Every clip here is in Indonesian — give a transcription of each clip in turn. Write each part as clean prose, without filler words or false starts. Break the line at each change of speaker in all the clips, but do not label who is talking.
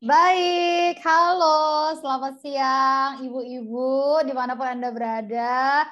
Baik, halo, selamat siang ibu-ibu dimanapun Anda berada.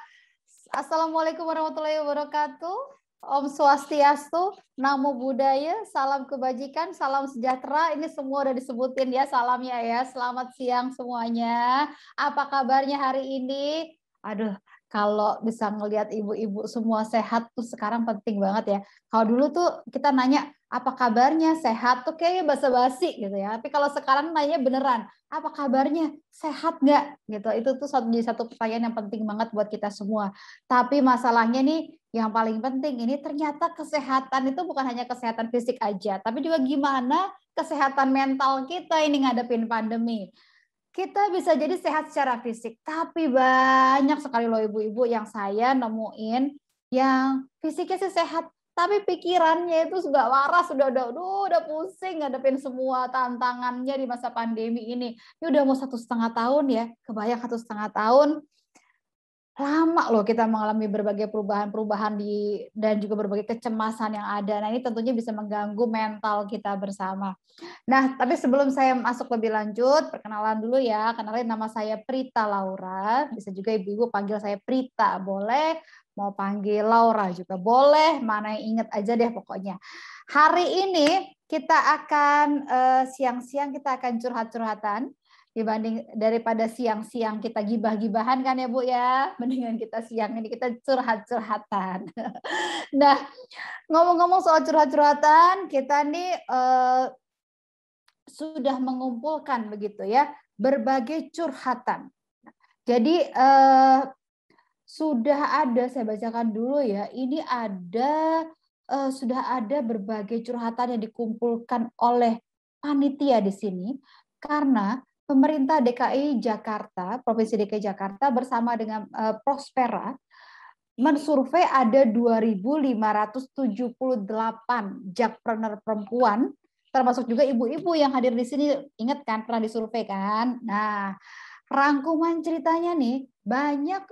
Assalamualaikum warahmatullahi wabarakatuh. Om Swastiastu, Namo Buddhaya, salam kebajikan, salam sejahtera. Ini semua udah disebutin ya salamnya ya. Selamat siang semuanya. Apa kabarnya hari ini? Aduh, kalau bisa ngelihat ibu-ibu semua sehat tuh sekarang penting banget ya. Kalau dulu tuh kita nanya, apa kabarnya, sehat tuh kayaknya basa-basi gitu ya. Tapi kalau sekarang nanya beneran, apa kabarnya, sehat nggak? Gitu. Itu tuh jadi satu pertanyaan yang penting banget buat kita semua. Tapi masalahnya nih, yang paling penting ini ternyata kesehatan itu bukan hanya kesehatan fisik aja, tapi juga gimana kesehatan mental kita ini ngadepin pandemi. Kita bisa jadi sehat secara fisik, tapi banyak sekali loh ibu-ibu yang saya nemuin yang fisiknya sih sehat, tapi pikirannya itu sudah waras, udah pusing ngadepin semua tantangannya di masa pandemi ini. Ini udah mau 1,5 tahun ya, kebayang 1,5 tahun. Lama loh kita mengalami berbagai perubahan-perubahan dan juga berbagai kecemasan yang ada. Nah, ini tentunya bisa mengganggu mental kita bersama. Nah, tapi sebelum saya masuk lebih lanjut, perkenalan dulu ya. Kenalin, nama saya Prita Laura. Bisa juga ibu-ibu panggil saya Prita, boleh. Mau panggil Laura juga boleh. Mana yang inget aja deh pokoknya. Hari ini kita akan siang-siang kita akan curhat-curhatan. Daripada siang-siang kita gibah-gibahan kan ya Bu ya. Mendingan kita siang ini kita curhat-curhatan. Nah, ngomong-ngomong soal curhat-curhatan, kita nih sudah mengumpulkan begitu ya berbagai curhatan. Jadi sudah ada, saya bacakan dulu ya. Ini ada sudah ada berbagai curhatan yang dikumpulkan oleh panitia di sini karena pemerintah DKI Jakarta, Provinsi DKI Jakarta bersama dengan Prospera mensurvei ada 2.578 jakpreneur perempuan, termasuk juga ibu-ibu yang hadir di sini. Ingat kan pernah disurvei kan? Nah, rangkuman ceritanya nih banyak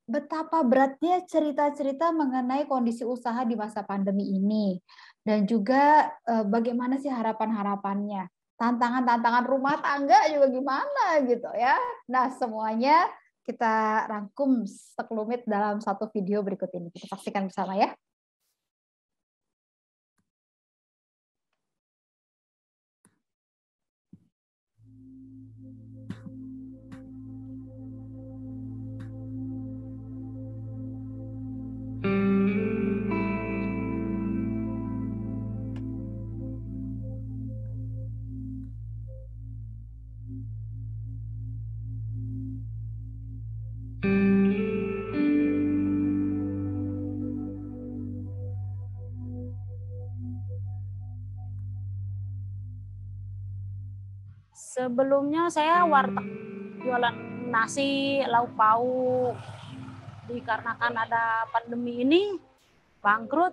betapa beratnya cerita-cerita mengenai kondisi usaha di masa pandemi ini. Dan juga bagaimana sih harapan-harapannya. Tantangan-tantangan rumah tangga juga gimana gitu ya. Nah, semuanya kita rangkum sekelumit dalam satu video berikut ini. Kita saksikan bersama ya.
Sebelumnya saya warteg jualan nasi, lauk pauk. Dikarenakan ada pandemi ini bangkrut,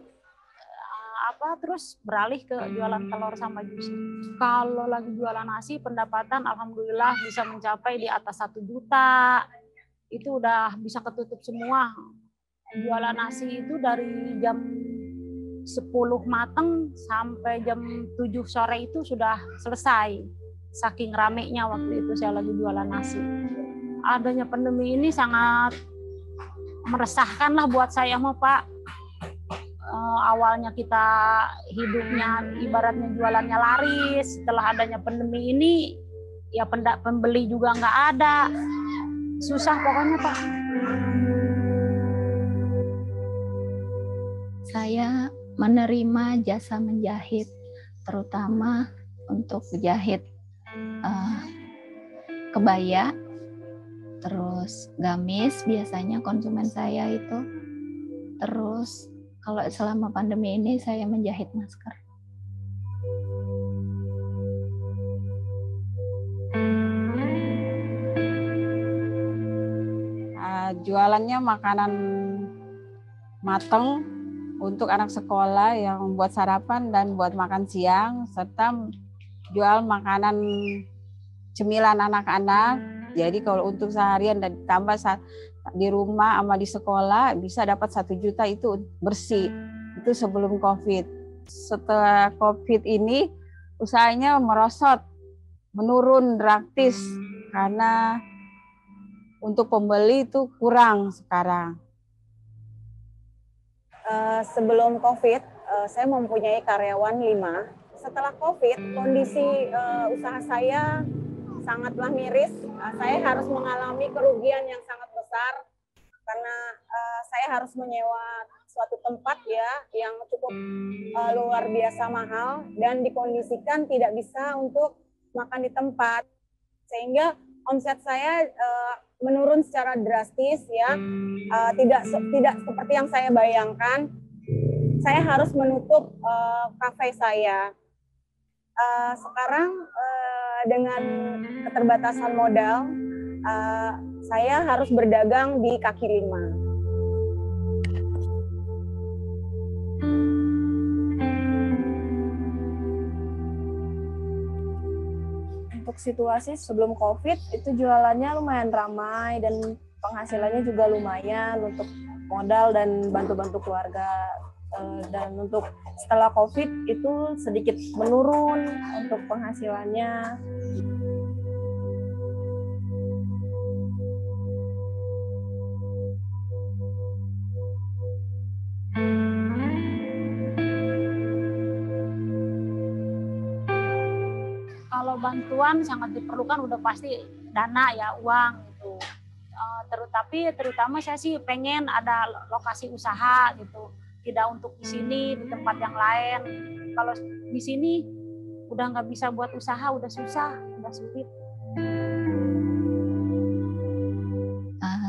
terus beralih ke jualan telur sama jus. Kalau lagi jualan nasi, pendapatan alhamdulillah bisa mencapai di atas 1 juta. Itu udah bisa ketutup semua. Jualan nasi itu dari jam 10 mateng sampai jam 7 sore itu sudah selesai. Saking ramenya waktu itu saya lagi jualan nasi. Adanya pandemi ini sangat meresahkan lah buat saya mah Pak. Awalnya kita hidupnya ibaratnya jualannya laris. Setelah adanya pandemi ini ya pembeli juga nggak ada. Susah pokoknya Pak.
Saya menerima jasa menjahit, terutama untuk jahit kebaya, terus gamis biasanya konsumen saya itu. Terus kalau selama pandemi ini saya menjahit masker.
Jualannya makanan mateng untuk anak sekolah yang buat sarapan dan buat makan siang, serta jual makanan cemilan anak-anak. Jadi kalau untuk seharian dan ditambah di rumah sama di sekolah bisa dapat 1 juta itu bersih. Itu sebelum COVID. Setelah COVID ini usahanya merosot. menurun drastis karena untuk pembeli itu kurang sekarang.
Sebelum COVID, saya mempunyai karyawan 5. Setelah COVID, kondisi usaha saya sangatlah miris. Saya harus mengalami kerugian yang sangat besar karena saya harus menyewa suatu tempat ya yang cukup luar biasa mahal dan dikondisikan tidak bisa untuk makan di tempat, sehingga omset saya menurun secara drastis ya, tidak seperti yang saya bayangkan. Saya harus menutup kafe saya. Sekarang dengan keterbatasan modal, saya harus berdagang di kaki lima.
Untuk situasi sebelum COVID itu jualannya lumayan ramai dan penghasilannya juga lumayan untuk modal dan bantu-bantu keluarga. Dan untuk setelah COVID itu sedikit menurun untuk penghasilannya.
Kalau bantuan sangat diperlukan, udah pasti dana ya, uang gitu. Terutama saya sih pengen ada lokasi usaha gitu, tidak untuk di sini, di tempat yang lain. Kalau di sini udah nggak bisa buat usaha, udah susah, udah sulit.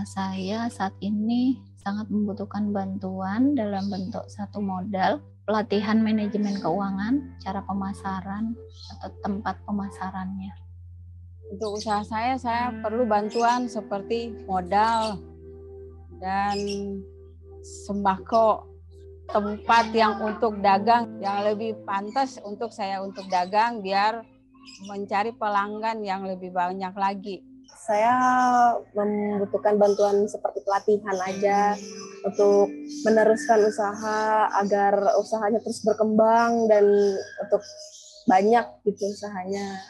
Saya saat ini sangat membutuhkan bantuan dalam bentuk satu modal, pelatihan manajemen keuangan, cara pemasaran, atau tempat pemasarannya.
Untuk usaha saya perlu bantuan seperti modal dan sembako, tempat yang untuk dagang yang lebih pantas untuk saya untuk dagang biar mencari pelanggan yang lebih banyak lagi.
Saya membutuhkan bantuan seperti pelatihan aja untuk meneruskan usaha agar usahanya terus berkembang dan untuk banyak gitu usahanya.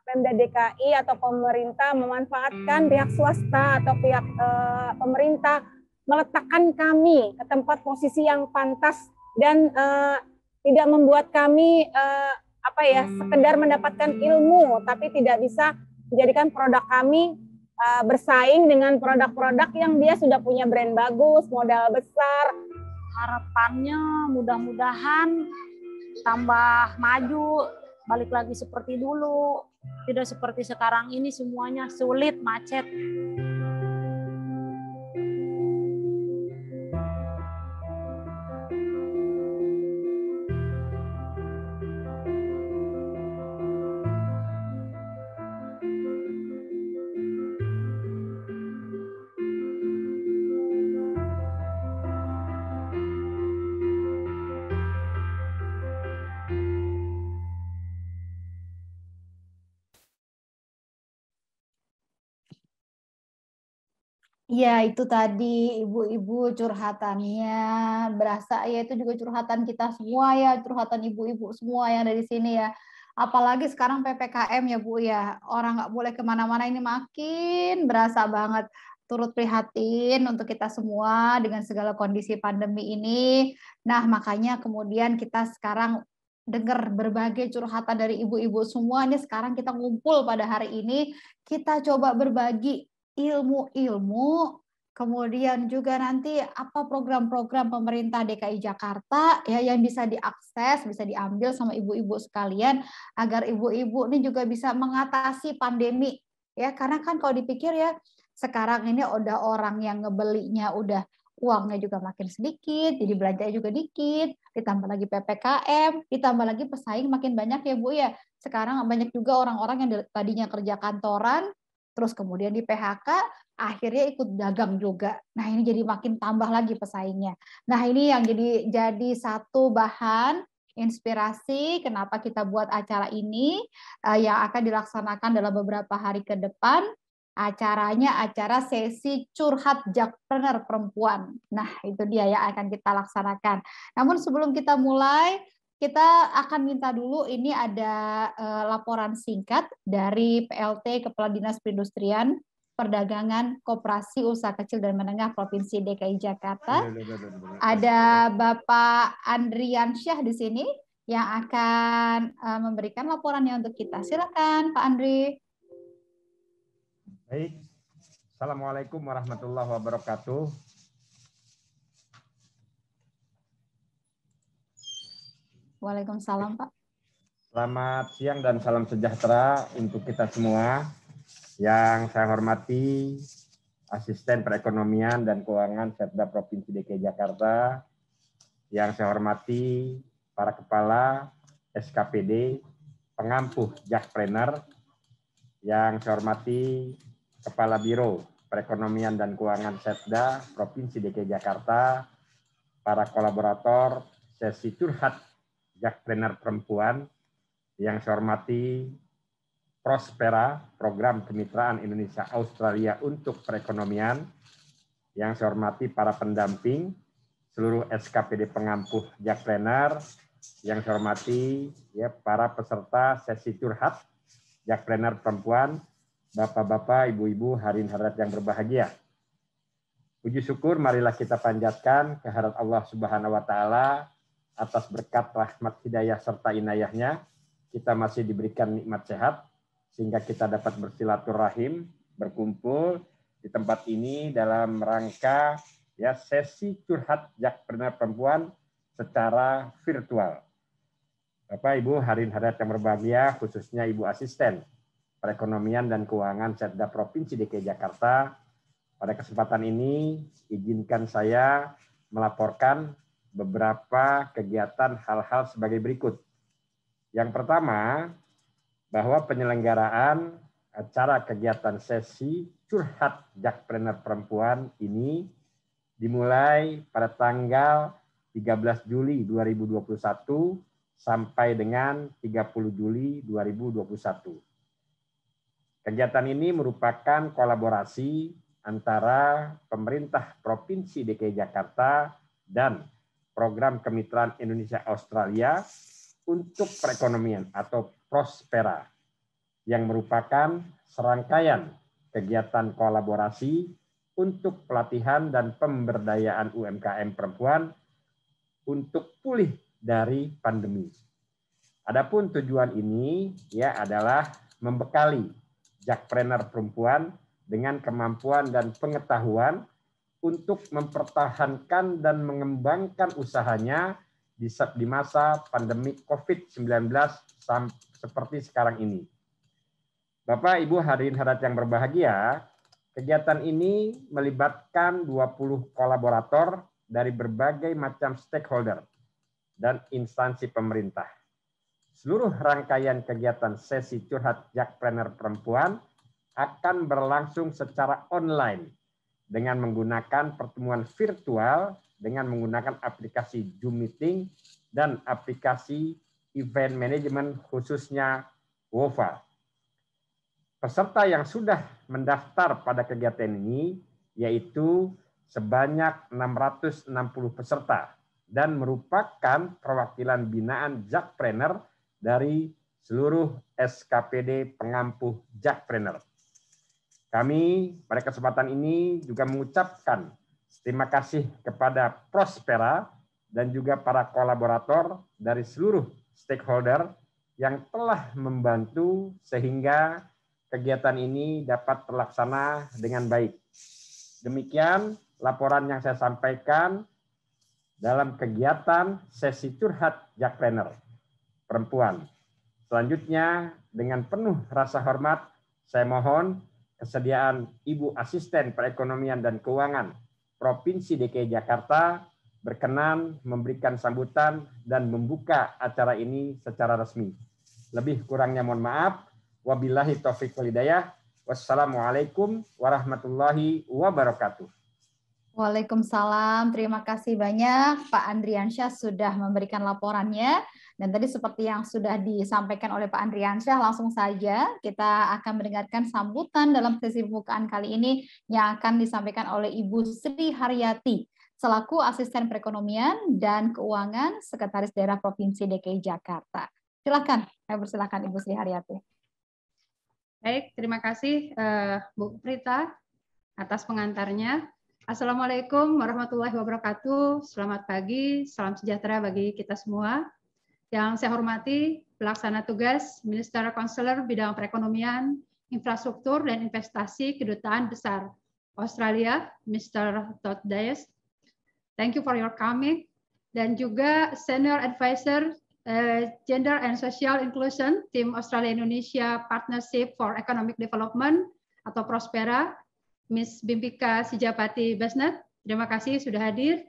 Pemda DKI atau pemerintah memanfaatkan pihak swasta atau pihak pemerintah meletakkan kami ke tempat posisi yang pantas dan tidak membuat kami sekedar mendapatkan ilmu tapi tidak bisa menjadikan produk kami bersaing dengan produk-produk yang dia sudah punya brand bagus, modal besar.
Harapannya mudah-mudahan tambah maju, balik lagi seperti dulu. Tidak seperti sekarang ini semuanya sulit, macet.
Ya, itu tadi ibu-ibu curhatannya. Berasa ya itu juga curhatan kita semua ya, curhatan ibu-ibu semua yang dari sini ya. Apalagi sekarang PPKM ya Bu ya, orang nggak boleh kemana-mana, ini makin berasa banget. Turut prihatin untuk kita semua dengan segala kondisi pandemi ini. Nah, makanya kemudian kita sekarang dengar berbagai curhatan dari ibu-ibu semua. Ini sekarang kita ngumpul pada hari ini, kita coba berbagi ilmu-ilmu, kemudian juga nanti apa program-program pemerintah DKI Jakarta ya yang bisa diakses, bisa diambil sama ibu-ibu sekalian agar ibu-ibu ini juga bisa mengatasi pandemi ya, karena kan kalau dipikir ya sekarang ini udah orang yang ngebelinya udah uangnya juga makin sedikit, jadi belanjanya juga dikit, ditambah lagi PPKM, ditambah lagi pesaing makin banyak ya Bu ya. Sekarang banyak juga orang-orang yang tadinya kerja kantoran terus kemudian di PHK, akhirnya ikut dagang juga. Nah, ini jadi makin tambah lagi pesaingnya. Nah, ini yang jadi satu bahan inspirasi kenapa kita buat acara ini yang akan dilaksanakan dalam beberapa hari ke depan. Acaranya acara sesi curhat jakpreneur perempuan. Nah, itu dia yang akan kita laksanakan. Namun sebelum kita mulai, kita akan minta dulu ini ada laporan singkat dari PLT Kepala Dinas Perindustrian, Perdagangan, Koperasi, Usaha Kecil dan Menengah Provinsi DKI Jakarta. Ada Bapak Andriansyah di sini yang akan memberikan laporannya untuk kita. Silakan Pak Andri.
Baik. Assalamualaikum warahmatullahi wabarakatuh.
Waalaikumsalam Pak.
Selamat siang dan salam sejahtera untuk kita semua. Yang saya hormati Asisten Perekonomian dan Keuangan Setda Provinsi DKI Jakarta. Yang saya hormati para kepala SKPD, pengampuh Jakpreneur. Yang saya hormati Kepala Biro Perekonomian dan Keuangan Setda Provinsi DKI Jakarta, para kolaborator sesi curhat Jakpreneur perempuan, yang saya hormati Prospera, Program Kemitraan Indonesia Australia untuk Perekonomian, yang saya hormati para pendamping, seluruh SKPD pengampuh Jakpreneur, yang saya hormati ya para peserta sesi curhat Jakpreneur perempuan, Bapak-bapak, Ibu-ibu, hadirin hadirat yang berbahagia. Puji syukur marilah kita panjatkan kehadirat Allah Subhanahu wa taala atas berkat rahmat hidayah serta inayahnya, kita masih diberikan nikmat sehat, sehingga kita dapat bersilaturahim, berkumpul di tempat ini dalam rangka ya sesi curhat Jakpreneur perempuan secara virtual. Bapak, Ibu, hadirin hadirat yang berbahagia, khususnya Ibu Asisten Perekonomian dan Keuangan Setda Provinsi DKI Jakarta, pada kesempatan ini izinkan saya melaporkan beberapa kegiatan hal-hal sebagai berikut. Yang pertama, bahwa penyelenggaraan acara kegiatan sesi curhat Jakpreneur perempuan ini dimulai pada tanggal 13 Juli 2021 sampai dengan 30 Juli 2021. Kegiatan ini merupakan kolaborasi antara pemerintah Provinsi DKI Jakarta dan Program Kemitraan Indonesia Australia untuk Perekonomian atau Prospera, yang merupakan serangkaian kegiatan kolaborasi untuk pelatihan dan pemberdayaan UMKM perempuan untuk pulih dari pandemi. Adapun tujuan ini ya adalah membekali Jakpreneur perempuan dengan kemampuan dan pengetahuan untuk mempertahankan dan mengembangkan usahanya di masa pandemi COVID-19 seperti sekarang ini. Bapak, Ibu, hadirin hadirat yang berbahagia, kegiatan ini melibatkan 20 kolaborator dari berbagai macam stakeholder dan instansi pemerintah. Seluruh rangkaian kegiatan sesi curhat Jakpreneur perempuan akan berlangsung secara online dengan menggunakan pertemuan virtual dengan menggunakan aplikasi Zoom Meeting dan aplikasi event management khususnya WOFA. Peserta yang sudah mendaftar pada kegiatan ini yaitu sebanyak 660 peserta dan merupakan perwakilan binaan Jakpreneur dari seluruh SKPD pengampuh Jakpreneur. Kami pada kesempatan ini juga mengucapkan terima kasih kepada Prospera dan juga para kolaborator dari seluruh stakeholder yang telah membantu sehingga kegiatan ini dapat terlaksana dengan baik. Demikian laporan yang saya sampaikan dalam kegiatan sesi curhat Jakpreneur perempuan. Selanjutnya, dengan penuh rasa hormat, saya mohon kesediaan Ibu Asisten Perekonomian dan Keuangan Provinsi DKI Jakarta berkenan memberikan sambutan dan membuka acara ini secara resmi. Lebih kurangnya mohon maaf. Wabillahi taufiq wal hidayah. Wassalamualaikum warahmatullahi wabarakatuh.
Waalaikumsalam. Terima kasih banyak Pak Andriansyah sudah memberikan laporannya. Dan tadi seperti yang sudah disampaikan oleh Pak Andriansyah, langsung saja kita akan mendengarkan sambutan dalam sesi pembukaan kali ini yang akan disampaikan oleh Ibu Sri Haryati selaku Asisten Perekonomian dan Keuangan Sekretaris Daerah Provinsi DKI Jakarta. Silakan, saya persilakan Ibu Sri Haryati.
Baik, terima kasih Bu Prita atas pengantarnya. Assalamualaikum warahmatullahi wabarakatuh. Selamat pagi, salam sejahtera bagi kita semua. Yang saya hormati pelaksana tugas Minister Konselor Bidang Perekonomian, Infrastruktur dan Investasi Kedutaan Besar Australia, Mr. Todd Dias. Thank you for your coming. Dan juga Senior Advisor Gender and Social Inclusion Tim Australia Indonesia Partnership for Economic Development atau Prospera, Miss Bimpika Sijapati Basnet. Terima kasih sudah hadir.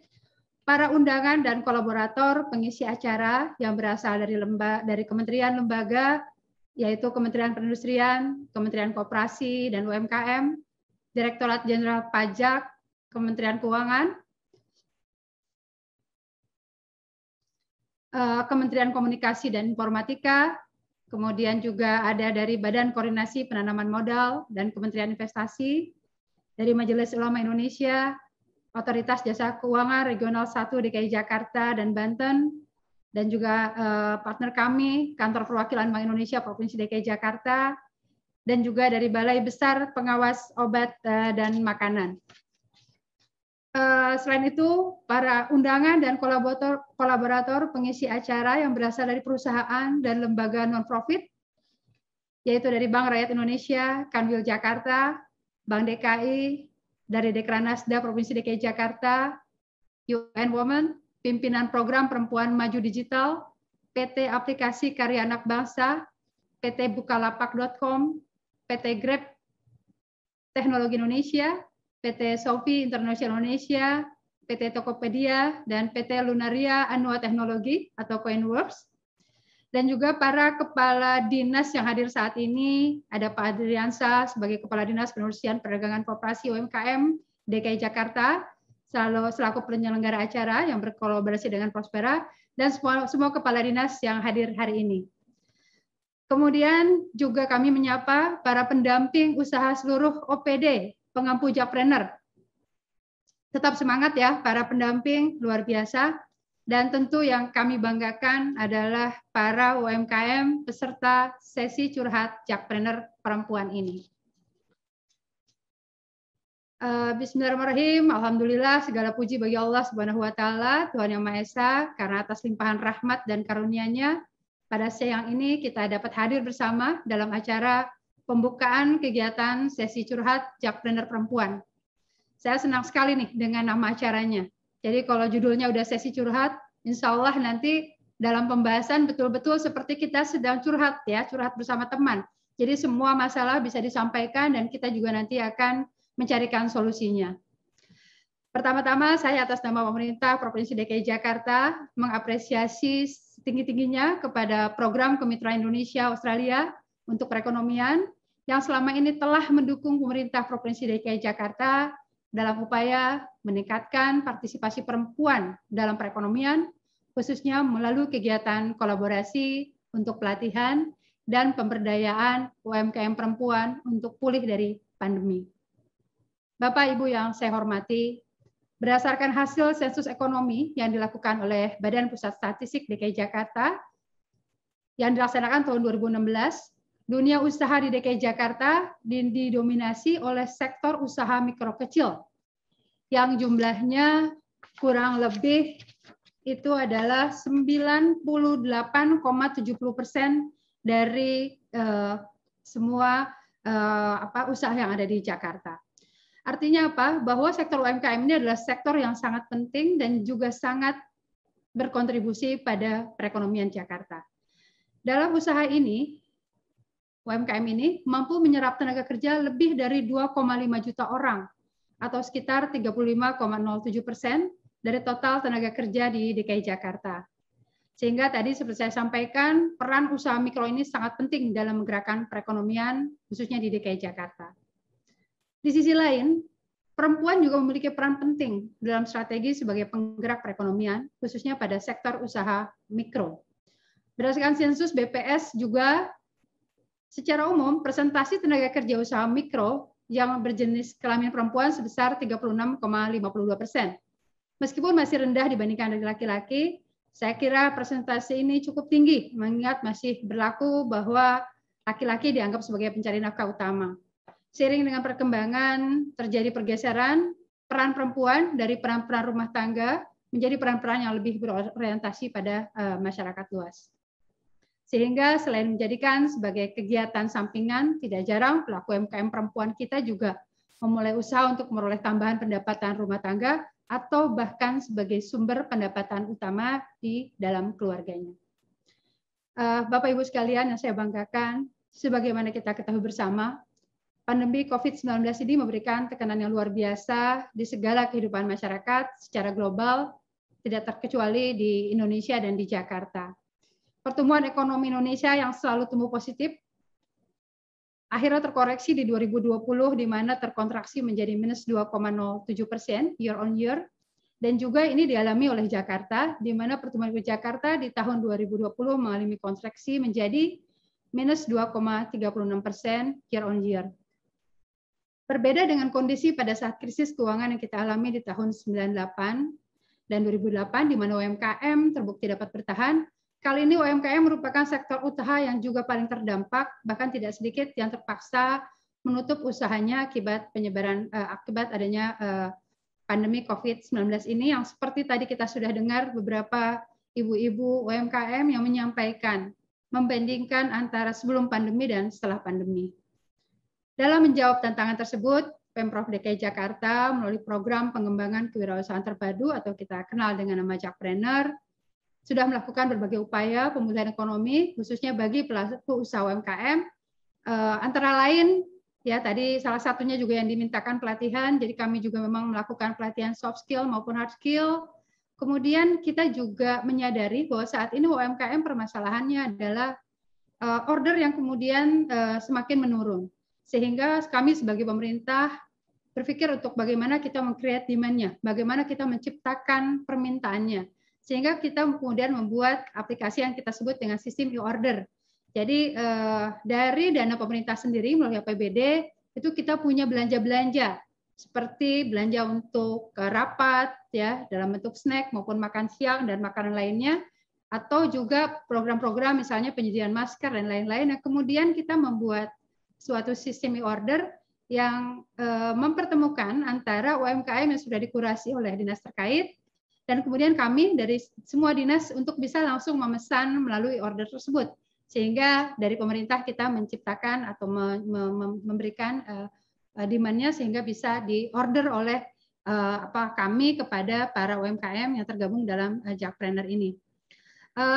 Para undangan dan kolaborator pengisi acara yang berasal dari kementerian lembaga, yaitu Kementerian Perindustrian, Kementerian Koperasi dan UMKM, Direktorat Jenderal Pajak, Kementerian Keuangan, Kementerian Komunikasi dan Informatika, kemudian juga ada dari Badan Koordinasi Penanaman Modal dan Kementerian Investasi, dari Majelis Ulama Indonesia, Otoritas Jasa Keuangan Regional 1 DKI Jakarta dan Banten, dan juga partner kami, Kantor Perwakilan Bank Indonesia Provinsi DKI Jakarta, dan juga dari Balai Besar Pengawas Obat dan Makanan. Selain itu, para undangan dan kolaborator pengisi acara yang berasal dari perusahaan dan lembaga non-profit, yaitu dari Bank Rakyat Indonesia, Kanwil Jakarta, Bank DKI, dari Dekranasda Provinsi DKI Jakarta, UN Women, Pimpinan Program Perempuan Maju Digital, PT Aplikasi Karya Anak Bangsa, PT Bukalapak.com, PT Grab Teknologi Indonesia, PT Sofi International Indonesia, PT Tokopedia, dan PT Lunaria Anua Teknologi atau Coinworks. Dan juga para kepala dinas yang hadir saat ini, ada Pak Adriansa sebagai Kepala Dinas Perindustrian Perdagangan Koperasi UMKM DKI Jakarta, selaku penyelenggara acara yang berkolaborasi dengan Prospera, dan semua kepala dinas yang hadir hari ini. Kemudian juga kami menyapa para pendamping usaha seluruh OPD, pengampu Jakpreneur. Tetap semangat ya para pendamping, luar biasa. Dan tentu yang kami banggakan adalah para UMKM peserta sesi curhat Jakpreneur perempuan ini. Bismillahirrahmanirrahim. Alhamdulillah, segala puji bagi Allah Subhanahu wa taala, Tuhan Yang Maha Esa, karena atas limpahan rahmat dan karunia-Nya pada siang ini kita dapat hadir bersama dalam acara pembukaan kegiatan sesi curhat Jakpreneur perempuan. Saya senang sekali nih dengan nama acaranya. Jadi kalau judulnya udah sesi curhat, insya Allah nanti dalam pembahasan betul-betul seperti kita sedang curhat ya, curhat bersama teman. Jadi semua masalah bisa disampaikan dan kita juga nanti akan mencarikan solusinya. Pertama-tama saya atas nama pemerintah Provinsi DKI Jakarta mengapresiasi setinggi-tingginya kepada program Kemitraan Indonesia Australia untuk perekonomian yang selama ini telah mendukung pemerintah Provinsi DKI Jakarta dalam upaya meningkatkan partisipasi perempuan dalam perekonomian, khususnya melalui kegiatan kolaborasi untuk pelatihan dan pemberdayaan UMKM perempuan untuk pulih dari pandemi. Bapak Ibu yang saya hormati, berdasarkan hasil sensus ekonomi yang dilakukan oleh Badan Pusat Statistik DKI Jakarta yang dilaksanakan tahun 2016, dunia usaha di DKI Jakarta didominasi oleh sektor usaha mikro kecil yang jumlahnya kurang lebih itu adalah 98,70% dari semua usaha yang ada di Jakarta. Artinya apa? Bahwa sektor UMKM ini adalah sektor yang sangat penting dan juga sangat berkontribusi pada perekonomian Jakarta. Dalam usaha ini, UMKM ini mampu menyerap tenaga kerja lebih dari 2,5 juta orang atau sekitar 35,07% dari total tenaga kerja di DKI Jakarta. Sehingga tadi seperti saya sampaikan, peran usaha mikro ini sangat penting dalam menggerakkan perekonomian khususnya di DKI Jakarta. Di sisi lain, perempuan juga memiliki peran penting dalam strategi sebagai penggerak perekonomian khususnya pada sektor usaha mikro. Berdasarkan sensus BPS juga secara umum, presentasi tenaga kerja usaha mikro yang berjenis kelamin perempuan sebesar 36,52%. Meskipun masih rendah dibandingkan dari laki-laki, saya kira persentase ini cukup tinggi, mengingat masih berlaku bahwa laki-laki dianggap sebagai pencari nafkah utama. Seiring dengan perkembangan, terjadi pergeseran peran perempuan dari peran-peran rumah tangga menjadi peran-peran yang lebih berorientasi pada masyarakat luas. Sehingga selain menjadikan sebagai kegiatan sampingan, tidak jarang pelaku UMKM perempuan kita juga memulai usaha untuk memperoleh tambahan pendapatan rumah tangga atau bahkan sebagai sumber pendapatan utama di dalam keluarganya. Bapak Ibu sekalian yang saya banggakan, sebagaimana kita ketahui bersama, pandemi COVID-19 ini memberikan tekanan yang luar biasa di segala kehidupan masyarakat secara global, tidak terkecuali di Indonesia dan di Jakarta. Pertumbuhan ekonomi Indonesia yang selalu tumbuh positif akhirnya terkoreksi di 2020 di mana terkontraksi menjadi minus 2,07% year on year, dan juga ini dialami oleh Jakarta di mana pertumbuhan ekonomi Jakarta di tahun 2020 mengalami kontraksi menjadi minus 2,36% year on year. Berbeda dengan kondisi pada saat krisis keuangan yang kita alami di tahun 98 dan 2008 di mana UMKM terbukti dapat bertahan. Kali ini UMKM merupakan sektor usaha yang juga paling terdampak, bahkan tidak sedikit yang terpaksa menutup usahanya akibat penyebaran akibat adanya pandemi COVID-19 ini, yang seperti tadi kita sudah dengar beberapa ibu-ibu UMKM yang menyampaikan membandingkan antara sebelum pandemi dan setelah pandemi. Dalam menjawab tantangan tersebut, Pemprov DKI Jakarta melalui program pengembangan kewirausahaan terpadu atau kita kenal dengan nama Jakpreneur sudah melakukan berbagai upaya pemulihan ekonomi khususnya bagi pelaku usaha UMKM, antara lain ya tadi salah satunya juga yang dimintakan pelatihan, jadi kami juga memang melakukan pelatihan soft skill maupun hard skill. Kemudian kita juga menyadari bahwa saat ini UMKM permasalahannya adalah order yang kemudian semakin menurun, sehingga kami sebagai pemerintah berpikir untuk bagaimana kita meng-create demand-nya, bagaimana kita menciptakan permintaannya, sehingga kita kemudian membuat aplikasi yang kita sebut dengan sistem e-order. Jadi dari dana pemerintah sendiri melalui APBD itu kita punya belanja-belanja seperti belanja untuk rapat ya dalam bentuk snack maupun makan siang dan makanan lainnya, atau juga program-program misalnya penyediaan masker dan lain-lain. Nah, kemudian kita membuat suatu sistem e-order yang mempertemukan antara UMKM yang sudah dikurasi oleh dinas terkait dan kemudian kami dari semua dinas untuk bisa langsung memesan melalui order tersebut, sehingga dari pemerintah kita menciptakan atau memberikan demand-nya sehingga bisa diorder oleh kami kepada para UMKM yang tergabung dalam Jakpreneur ini.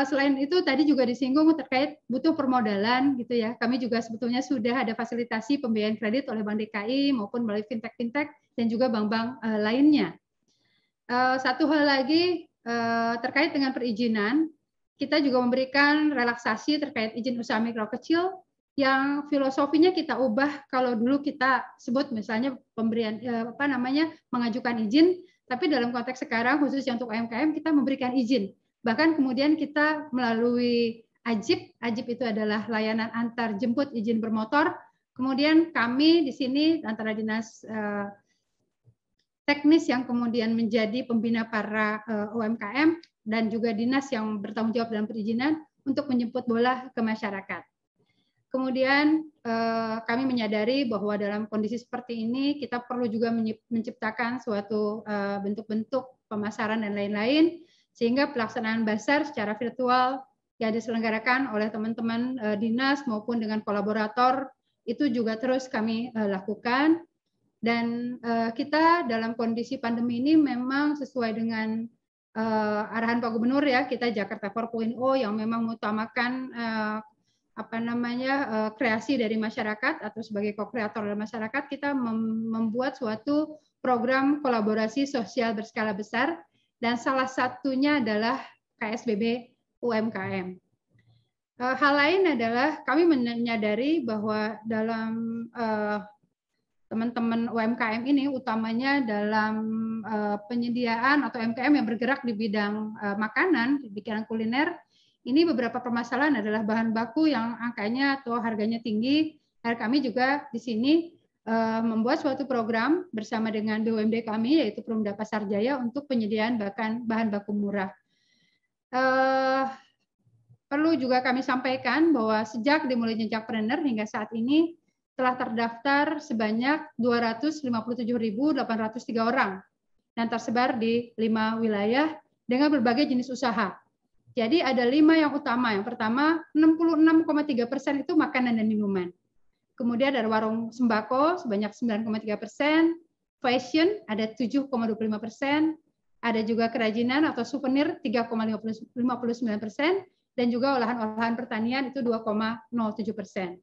Selain itu tadi juga disinggung terkait butuh permodalan gitu ya. Kami juga sebetulnya sudah ada fasilitasi pembiayaan kredit oleh Bank DKI maupun melalui fintech dan juga bank-bank lainnya. Satu hal lagi terkait dengan perizinan, kita juga memberikan relaksasi terkait izin usaha mikro kecil yang filosofinya kita ubah. Kalau dulu kita sebut misalnya pemberian mengajukan izin, tapi dalam konteks sekarang khususnya untuk UMKM kita memberikan izin. Bahkan kemudian kita melalui AJIP itu adalah layanan antar jemput izin bermotor. Kemudian kami di sini antara dinas teknis yang kemudian menjadi pembina para UMKM dan juga dinas yang bertanggung jawab dalam perizinan untuk menjemput bola ke masyarakat. Kemudian kami menyadari bahwa dalam kondisi seperti ini kita perlu juga menciptakan suatu bentuk-bentuk pemasaran dan lain-lain, sehingga pelaksanaan bazar secara virtual yang diselenggarakan oleh teman-teman dinas maupun dengan kolaborator itu juga terus kami lakukan. Dan kita dalam kondisi pandemi ini memang sesuai dengan arahan Pak Gubernur ya, kita Jakarta 4.0 yang memang mengutamakan kreasi dari masyarakat atau sebagai co-kreator dari masyarakat, kita membuat suatu program kolaborasi sosial berskala besar dan salah satunya adalah KSBB UMKM. Hal lain adalah kami menyadari bahwa dalam teman-teman UMKM ini utamanya dalam penyediaan atau UMKM yang bergerak di bidang makanan, di bidang kuliner, ini beberapa permasalahan adalah bahan baku yang angkanya atau harganya tinggi. Dan kami juga di sini membuat suatu program bersama dengan BUMD kami, yaitu Perumda Pasar Jaya, untuk penyediaan bahan baku murah. Perlu juga kami sampaikan bahwa sejak dimulainya Jakpreneur hingga saat ini telah terdaftar sebanyak 257.803 orang dan tersebar di 5 wilayah dengan berbagai jenis usaha. Jadi ada 5 yang utama. Yang pertama, 66,3% itu makanan dan minuman. Kemudian ada warung sembako sebanyak 9,3%, fashion ada 7,25%, ada juga kerajinan atau souvenir 3,59%, dan juga olahan-olahan pertanian itu 2,07%.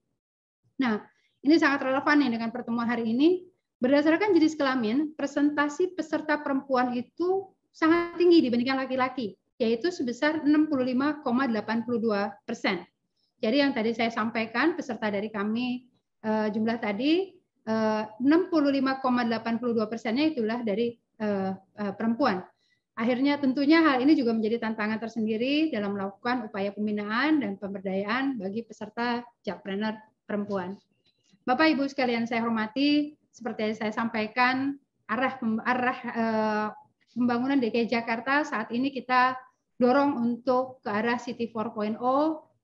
Nah, ini sangat relevan nih dengan pertemuan hari ini. Berdasarkan jenis kelamin, presentasi peserta perempuan itu sangat tinggi dibandingkan laki-laki, yaitu sebesar 65,82%. Jadi yang tadi saya sampaikan, peserta dari kami jumlah tadi 65,82%-nya itulah dari perempuan. Akhirnya tentunya hal ini juga menjadi tantangan tersendiri dalam melakukan upaya pembinaan dan pemberdayaan bagi peserta Jakpreneur perempuan. Bapak Ibu sekalian saya hormati, seperti yang saya sampaikan, arah pembangunan DKI Jakarta saat ini kita dorong untuk ke arah City 4.0,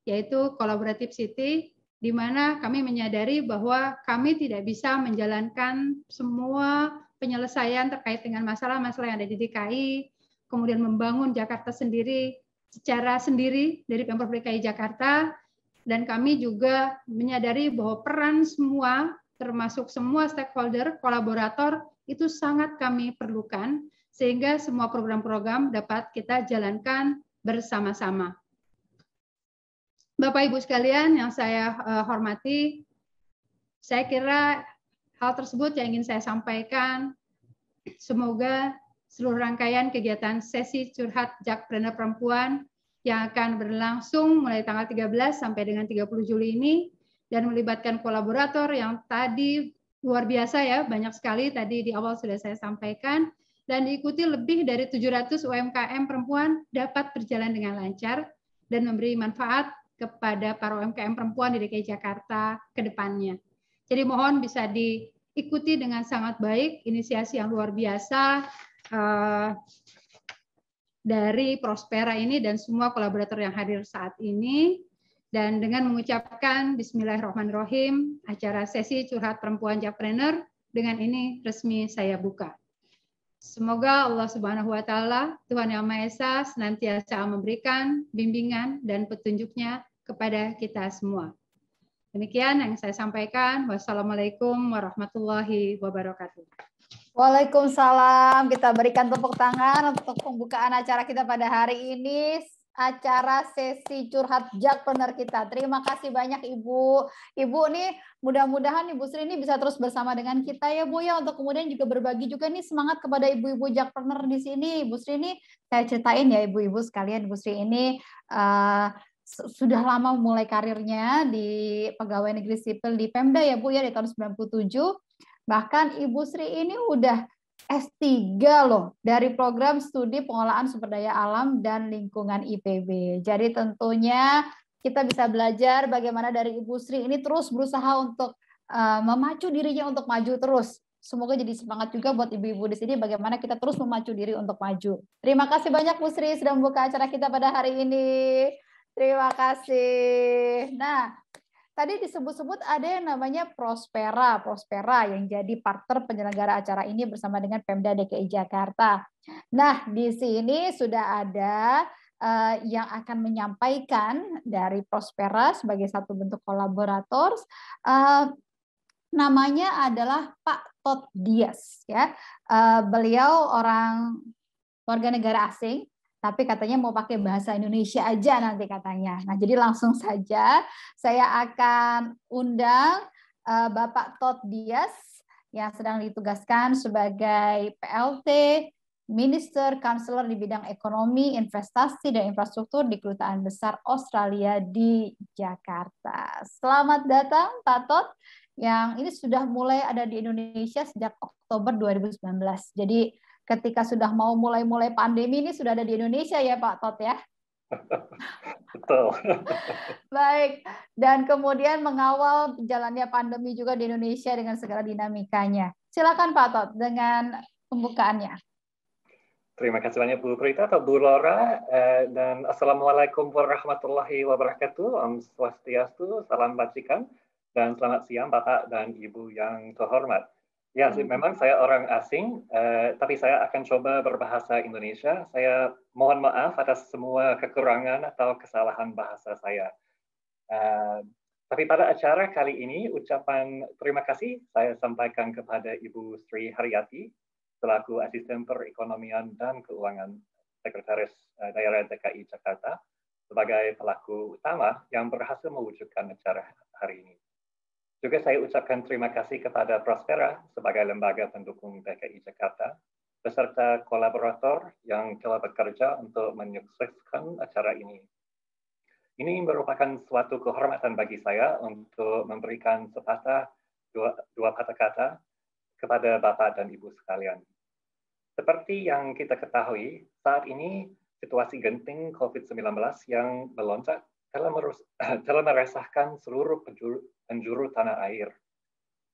yaitu Collaborative City, di mana kami menyadari bahwa kami tidak bisa menjalankan semua penyelesaian terkait dengan masalah-masalah yang ada di DKI, kemudian membangun Jakarta sendiri secara sendiri dari Pemprov DKI Jakarta, dan kami juga menyadari bahwa peran semua, termasuk semua stakeholder, kolaborator, itu sangat kami perlukan, sehingga semua program-program dapat kita jalankan bersama-sama. Bapak Ibu sekalian yang saya hormati, saya kira hal tersebut yang ingin saya sampaikan. Semoga seluruh rangkaian kegiatan sesi curhat Jakpreneur perempuan yang akan berlangsung mulai tanggal 13 sampai dengan 30 Juli ini dan melibatkan kolaborator yang tadi luar biasa ya, banyak sekali tadi di awal sudah saya sampaikan, dan diikuti lebih dari 700 UMKM perempuan dapat berjalan dengan lancar dan memberi manfaat kepada para UMKM perempuan di DKI Jakarta ke depannya. Jadi mohon bisa diikuti dengan sangat baik inisiasi yang luar biasa dari Prospera ini dan semua kolaborator yang hadir saat ini. Dan dengan mengucapkan Bismillahirrahmanirrahim, acara sesi curhat perempuan Jakpreneur dengan ini resmi saya buka. Semoga Allah Subhanahu wa Ta'ala, Tuhan Yang Maha Esa, senantiasa memberikan bimbingan dan petunjuknya kepada kita semua. Demikian yang saya sampaikan. Wassalamualaikum warahmatullahi wabarakatuh.
Waalaikumsalam. Kita berikan tepuk tangan untuk pembukaan acara kita pada hari ini. Acara sesi curhat Jakpreneur kita. Terima kasih banyak Ibu. Ibu nih mudah-mudahan Ibu Sri ini bisa terus bersama dengan kita ya Bu ya, untuk kemudian juga berbagi juga nih semangat kepada ibu-ibu Jakpreneur di sini. Ibu Sri ini saya ceritain ya ibu-ibu sekalian, Ibu Sri ini sudah lama mulai karirnya di pegawai negeri sipil di Pemda ya Bu ya, di tahun 97. Bahkan Ibu Sri ini udah S3 loh dari program studi pengolahan sumber daya alam dan lingkungan IPB. Jadi tentunya kita bisa belajar bagaimana dari Ibu Sri ini terus berusaha untuk memacu dirinya untuk maju terus. Semoga jadi semangat juga buat ibu-ibu di sini bagaimana kita terus memacu diri untuk maju. Terima kasih banyak Bu Sri sudah membuka acara kita pada hari ini. Terima kasih. Nah, tadi disebut-sebut ada yang namanya Prospera yang jadi partner penyelenggara acara ini bersama dengan Pemda DKI Jakarta. Nah, di sini sudah ada yang akan menyampaikan dari Prospera sebagai satu bentuk kolaborator. Namanya adalah Pak Todd Dias. Ya. Beliau orang warga negara asing, tapi katanya mau pakai bahasa Indonesia aja nanti katanya. Nah, jadi langsung saja saya akan undang Bapak Todd Dias yang sedang ditugaskan sebagai PLT, Minister Counselor di bidang ekonomi, investasi, dan infrastruktur di Kedutaan Besar Australia di Jakarta. Selamat datang Pak Todd, yang ini sudah mulai ada di Indonesia sejak Oktober 2019. Jadi ketika sudah mau mulai pandemi ini sudah ada di Indonesia ya Pak Todd ya.
Betul.
Baik, dan kemudian mengawal jalannya pandemi juga di Indonesia dengan segala dinamikanya. Silakan Pak Tot dengan pembukaannya.
Terima kasih banyak Bu Prita atau Bu Laura, dan Assalamualaikum warahmatullahi wabarakatuh. Om Swastiastu, salam bajikan, dan selamat siang Bapak dan Ibu yang terhormat. Ya, memang saya orang asing, tapi saya akan coba berbahasa Indonesia. Saya mohon maaf atas semua kekurangan atau kesalahan bahasa saya. Tapi pada acara kali ini, ucapan terima kasih saya sampaikan kepada Ibu Sri Haryati, selaku Asisten Perekonomian dan Keuangan Sekretaris Daerah DKI Jakarta, sebagai pelaku utama yang berhasil mewujudkan acara hari ini. Juga saya ucapkan terima kasih kepada Prospera sebagai lembaga pendukung DKI Jakarta, beserta kolaborator yang telah bekerja untuk menyukseskan acara ini. Ini merupakan suatu kehormatan bagi saya untuk memberikan sepatah dua patah kata kepada Bapak dan Ibu sekalian. Seperti yang kita ketahui, saat ini situasi genting COVID-19 yang melonjak telah meresahkan seluruh penjuru tanah air.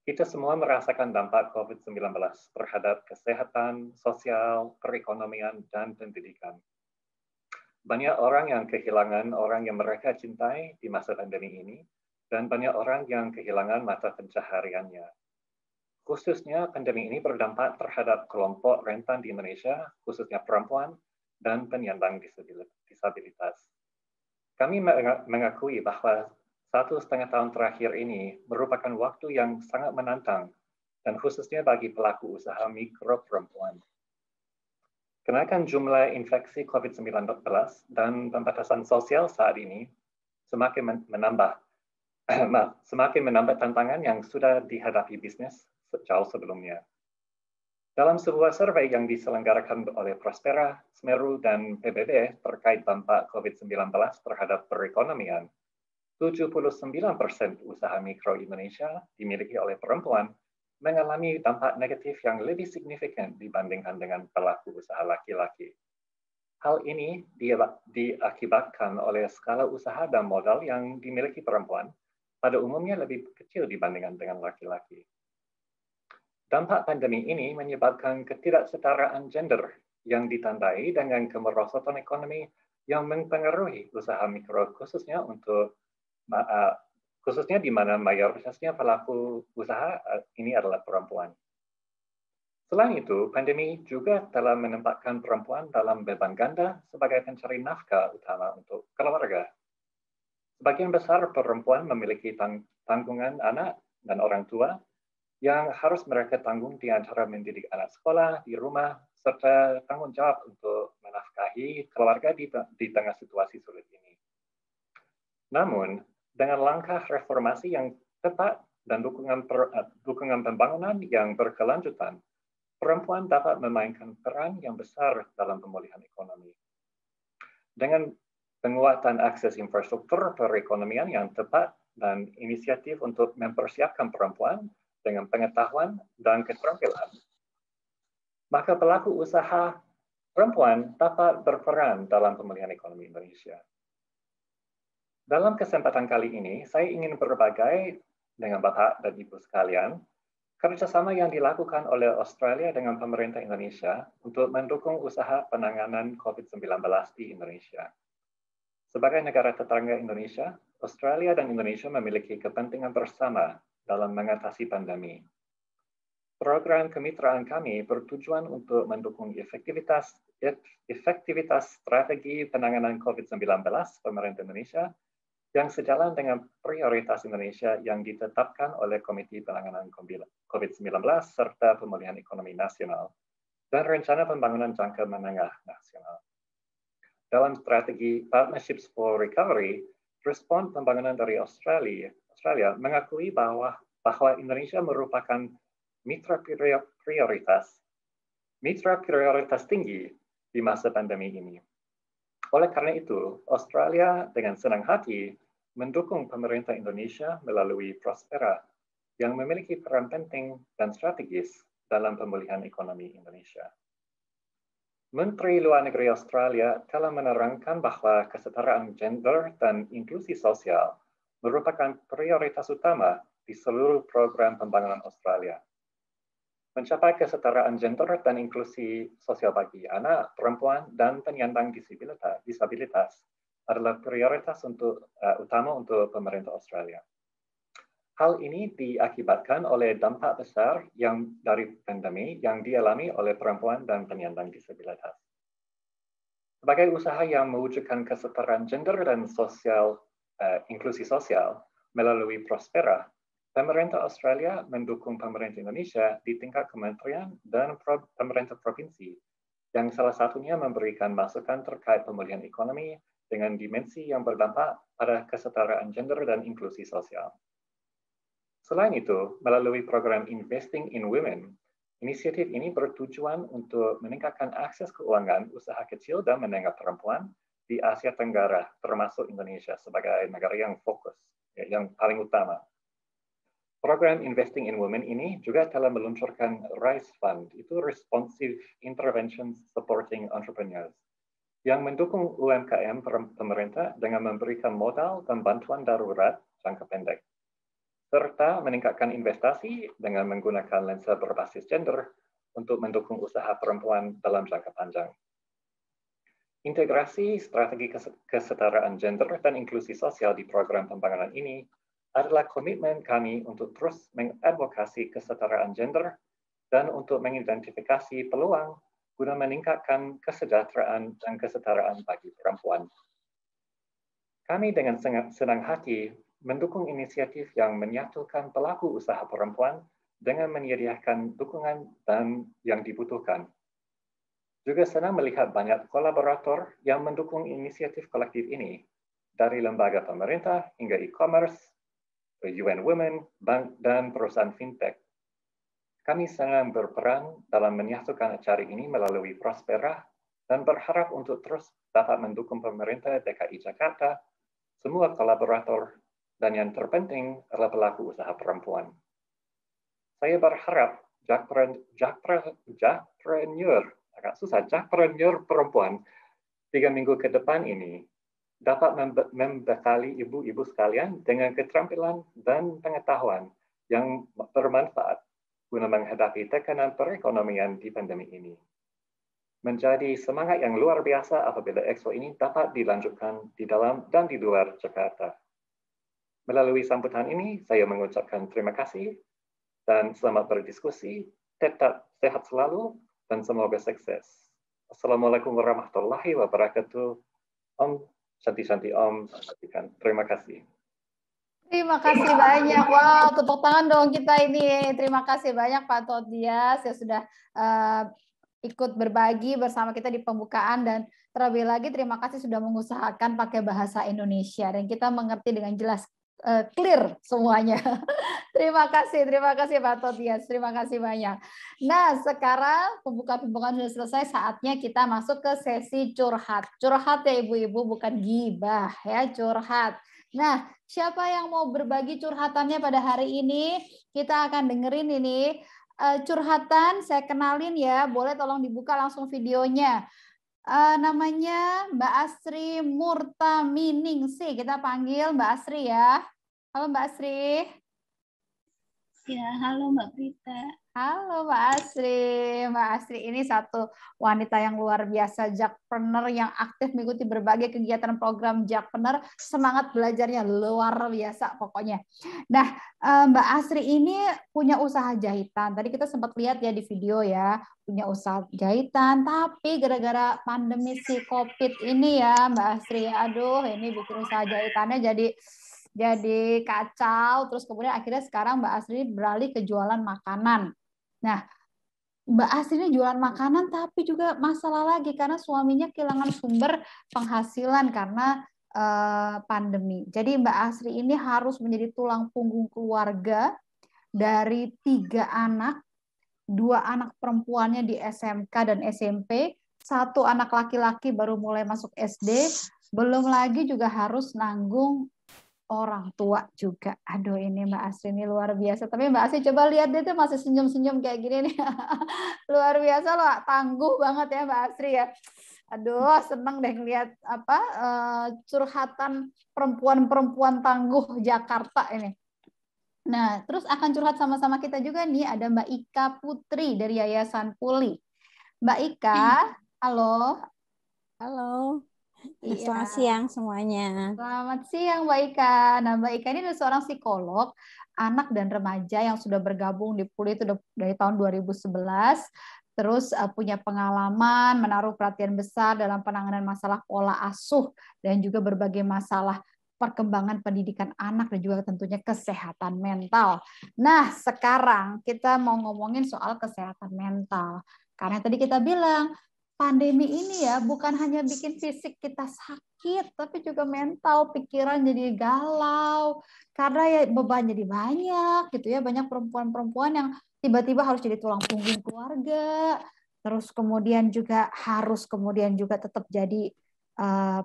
Kita semua merasakan dampak COVID-19 terhadap kesehatan, sosial, perekonomian, dan pendidikan. Banyak orang yang kehilangan orang yang mereka cintai di masa pandemi ini, dan banyak orang yang kehilangan mata pencahariannya. Khususnya pandemi ini berdampak terhadap kelompok rentan di Indonesia, khususnya perempuan dan penyandang disabilitas. Kami mengakui bahwa 1,5 tahun terakhir ini merupakan waktu yang sangat menantang, dan khususnya bagi pelaku usaha mikro perempuan. Kenaikan jumlah infeksi COVID-19 dan pembatasan sosial saat ini semakin menambah tantangan yang sudah dihadapi bisnis jauh sebelumnya. Dalam sebuah survei yang diselenggarakan oleh Prospera, Semeru, dan PBB terkait dampak COVID-19 terhadap perekonomian, 79% usaha mikro Indonesia dimiliki oleh perempuan mengalami dampak negatif yang lebih signifikan dibandingkan dengan pelaku usaha laki-laki. Hal ini diakibatkan oleh skala usaha dan modal yang dimiliki perempuan pada umumnya lebih kecil dibandingkan dengan laki-laki. Dampak pandemi ini menyebabkan ketidaksetaraan gender yang ditandai dengan kemerosotan ekonomi yang mempengaruhi usaha mikro khususnya di mana mayoritasnya pelaku usaha ini adalah perempuan. Selain itu, pandemi juga telah menempatkan perempuan dalam beban ganda sebagai pencari nafkah utama untuk keluarga. Sebagian besar perempuan memiliki tanggungan anak dan orang tua yang harus mereka tanggung di antara mendidik anak sekolah di rumah, serta tanggung jawab untuk menafkahi keluarga di tengah situasi sulit ini. Namun, dengan langkah reformasi yang tepat dan dukungan pembangunan yang berkelanjutan, perempuan dapat memainkan peran yang besar dalam pemulihan ekonomi. Dengan penguatan akses infrastruktur perekonomian yang tepat dan inisiatif untuk mempersiapkan perempuan dengan pengetahuan dan keterampilan, maka pelaku usaha perempuan dapat berperan dalam pemulihan ekonomi Indonesia. Dalam kesempatan kali ini, saya ingin berbagi dengan Bapak dan Ibu sekalian, kerjasama yang dilakukan oleh Australia dengan pemerintah Indonesia untuk mendukung usaha penanganan COVID-19 di Indonesia. Sebagai negara tetangga Indonesia, Australia dan Indonesia memiliki kepentingan bersama dalam mengatasi pandemi. Program kemitraan kami bertujuan untuk mendukung efektivitas strategi penanganan COVID-19 pemerintah Indonesia yang sejalan dengan prioritas Indonesia yang ditetapkan oleh Komite Penanganan COVID-19 serta Pemulihan Ekonomi Nasional dan Rencana Pembangunan Jangka Menengah Nasional. Dalam strategi Partnerships for Recovery, respon pembangunan dari Australia mengakui bahwa Indonesia merupakan mitra prioritas tinggi di masa pandemi ini. Oleh karena itu, Australia dengan senang hati mendukung pemerintah Indonesia melalui Prospera yang memiliki peran penting dan strategis dalam pemulihan ekonomi Indonesia. Menteri Luar Negeri Australia telah menerangkan bahwa kesetaraan gender dan inklusi sosial merupakan prioritas utama di seluruh program pembangunan Australia. Mencapai kesetaraan gender dan inklusi sosial bagi anak, perempuan, dan penyandang disabilitas adalah prioritas utama untuk pemerintah Australia. Hal ini diakibatkan oleh dampak besar dari pandemi yang dialami oleh perempuan dan penyandang disabilitas. Sebagai usaha yang mewujudkan kesetaraan gender dan inklusi sosial melalui Prospera, pemerintah Australia mendukung pemerintah Indonesia di tingkat kementerian dan pemerintah provinsi, yang salah satunya memberikan masukan terkait pemulihan ekonomi dengan dimensi yang berdampak pada kesetaraan gender dan inklusi sosial. Selain itu, melalui program Investing in Women, inisiatif ini bertujuan untuk meningkatkan akses keuangan usaha kecil dan menengah perempuan di Asia Tenggara, termasuk Indonesia sebagai negara yang fokus, yang paling utama. Program Investing in Women ini juga telah meluncurkan RISE Fund, itu Responsive Interventions Supporting Entrepreneurs, yang mendukung UMKM pemerintah dengan memberikan modal dan bantuan darurat jangka pendek, serta meningkatkan investasi dengan menggunakan lensa berbasis gender untuk mendukung usaha perempuan dalam jangka panjang. Integrasi strategi kesetaraan gender dan inklusi sosial di program pembangunan ini adalah komitmen kami untuk terus mengadvokasi kesetaraan gender dan untuk mengidentifikasi peluang guna meningkatkan kesejahteraan dan kesetaraan bagi perempuan. Kami dengan senang hati mendukung inisiatif yang menyatukan pelaku usaha perempuan dengan menyediakan dukungan dan yang dibutuhkan. Juga senang melihat banyak kolaborator yang mendukung inisiatif kolektif ini, dari lembaga pemerintah hingga e-commerce, UN Women, bank, dan perusahaan fintech. Kami sangat berperan dalam menyatukan acara ini melalui Prospera dan berharap untuk terus dapat mendukung pemerintah DKI Jakarta, semua kolaborator, dan yang terpenting adalah pelaku usaha perempuan. Saya berharap jakpreneur perempuan 3 minggu ke depan ini dapat membekali ibu-ibu sekalian dengan keterampilan dan pengetahuan yang bermanfaat guna menghadapi tekanan perekonomian di pandemi ini. Menjadi semangat yang luar biasa apabila Expo ini dapat dilanjutkan di dalam dan di luar Jakarta. Melalui sambutan ini, saya mengucapkan terima kasih dan selamat berdiskusi, tetap sehat selalu, dan semoga sukses. Assalamualaikum warahmatullahi wabarakatuh. Om Shanti Om. Terima kasih.
Terima kasih banyak. Wow, tepuk tangan dong kita ini. Terima kasih banyak Pak Todias yang sudah ikut berbagi bersama kita di pembukaan, dan terlebih lagi terima kasih sudah mengusahakan pakai bahasa Indonesia dan kita mengerti dengan jelas, clear semuanya. Terima kasih Pak Todias, terima kasih banyak. Nah, sekarang pembukaan sudah selesai, saatnya kita masuk ke sesi curhat. Curhat ya ibu-ibu, bukan gibah ya, curhat. Nah, siapa yang mau berbagi curhatannya pada hari ini? Kita akan dengerin ini curhatan, saya kenalin ya, boleh tolong dibuka langsung videonya. Namanya Mbak Asri Murtaminingsih. Kita panggil Mbak Asri ya. Halo Mbak Asri.
Ya, halo Mbak Prita.
Halo Mbak Asri. Mbak Asri ini satu wanita yang luar biasa, jakpreneur yang aktif mengikuti berbagai kegiatan program jakpreneur, semangat belajarnya luar biasa pokoknya. Nah, Mbak Asri ini punya usaha jahitan. Tadi kita sempat lihat ya di video ya, punya usaha jahitan, tapi gara-gara pandemi si COVID ini ya Mbak Asri, aduh ini bikin usaha jahitannya jadi kacau. Terus kemudian akhirnya sekarang Mbak Asri beralih ke jualan makanan. Nah, Mbak Asri ini jualan makanan tapi juga masalah lagi karena suaminya kehilangan sumber penghasilan karena pandemi. Jadi Mbak Asri ini harus menjadi tulang punggung keluarga dari 3 anak, 2 anak perempuannya di SMK dan SMP, 1 anak laki-laki baru mulai masuk SD, belum lagi juga harus nanggung orang tua juga. Aduh, ini Mbak Asri ini luar biasa. Tapi Mbak Asri coba lihat dia tuh masih senyum-senyum kayak gini nih. Luar biasa loh, tangguh banget ya Mbak Asri ya. Aduh, seneng deh ngeliat curhatan perempuan-perempuan tangguh Jakarta ini. Nah, terus akan curhat sama-sama kita juga nih, ada Mbak Ika Putri dari Yayasan Puli. Mbak Ika, halo.
Halo.
Iya.
Selamat siang semuanya.
Selamat siang Mbak Ika. Nah, Mbak Ika ini adalah seorang psikolog anak dan remaja yang sudah bergabung di Puli itu dari tahun 2011. Terus punya pengalaman menaruh perhatian besar dalam penanganan masalah pola asuh dan juga berbagai masalah perkembangan pendidikan anak dan juga tentunya kesehatan mental. Nah, sekarang kita mau ngomongin soal kesehatan mental. Karena tadi kita bilang pandemi ini ya bukan hanya bikin fisik kita sakit, tapi juga mental, pikiran jadi galau. Karena ya beban jadi banyak gitu ya, banyak perempuan-perempuan yang tiba-tiba harus jadi tulang punggung keluarga. Terus kemudian juga harus tetap jadi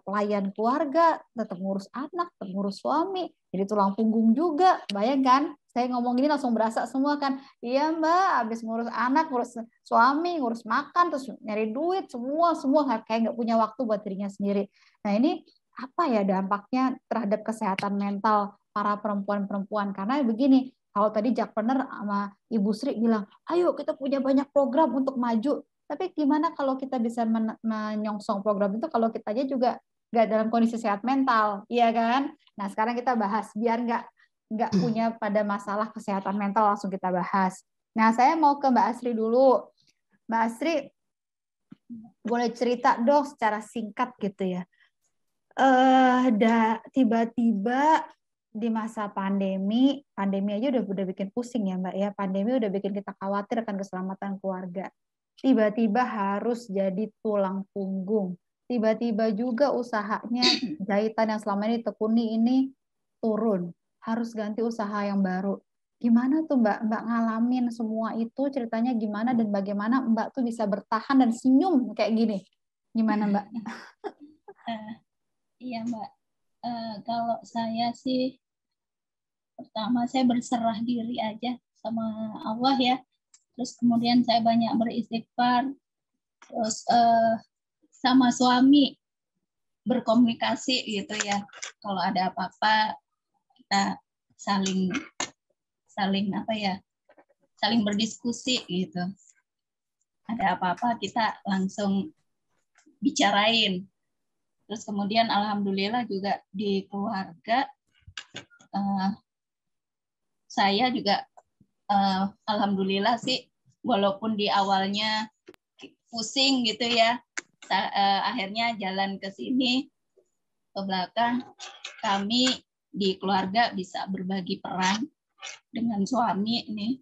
pelayan keluarga, tetap ngurus anak, tetap ngurus suami, jadi tulang punggung juga. Bayangkan, saya ngomong ini langsung berasa semua kan. Iya Mbak, habis ngurus anak, ngurus suami, ngurus makan, terus nyari duit, semua kayak nggak punya waktu buat dirinya sendiri. Nah ini apa ya dampaknya terhadap kesehatan mental para perempuan-perempuan? Karena begini, kalau tadi Jackpreneur sama Ibu Sri bilang, ayo kita punya banyak program untuk maju. Tapi gimana kalau kita bisa menyongsong program itu kalau kita aja juga nggak dalam kondisi sehat mental, iya kan? Nah sekarang kita bahas biar nggak punya pada masalah kesehatan mental, langsung kita bahas. Nah saya mau ke Mbak Asri dulu. Mbak Asri boleh cerita dong secara singkat gitu ya. Tiba-tiba di masa pandemi aja udah bikin pusing ya Mbak ya. Pandemi udah bikin kita khawatir akan keselamatan keluarga. Tiba-tiba harus jadi tulang punggung. Tiba-tiba juga usahanya jahitan yang selama ini tekuni ini turun. Harus ganti usaha yang baru. Gimana tuh Mbak ngalamin semua itu, ceritanya gimana dan bagaimana Mbak tuh bisa bertahan dan senyum kayak gini? Gimana Mbak?
Iya Mbak, kalau saya sih pertama saya berserah diri aja sama Allah ya. Terus kemudian saya banyak beristighfar, terus sama suami berkomunikasi gitu ya. Kalau ada apa-apa kita saling berdiskusi gitu. Ada apa-apa kita langsung bicarain. Terus kemudian alhamdulillah juga di keluarga saya juga alhamdulillah sih, walaupun di awalnya pusing gitu ya, akhirnya jalan ke sini, ke belakang, kami di keluarga bisa berbagi peran dengan suami nih,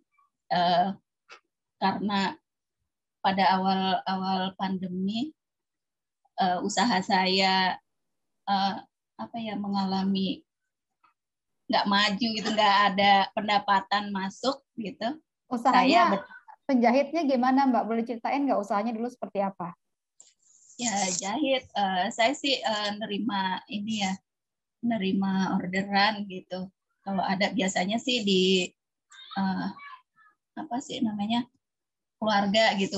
karena pada awal pandemi usaha saya mengalami nggak maju gitu, nggak ada pendapatan masuk gitu.
Usahanya penjahitnya gimana Mbak? Boleh ceritain nggak usahanya dulu seperti apa?
Ya jahit, saya sih nerima orderan gitu. Kalau ada biasanya sih di keluarga gitu.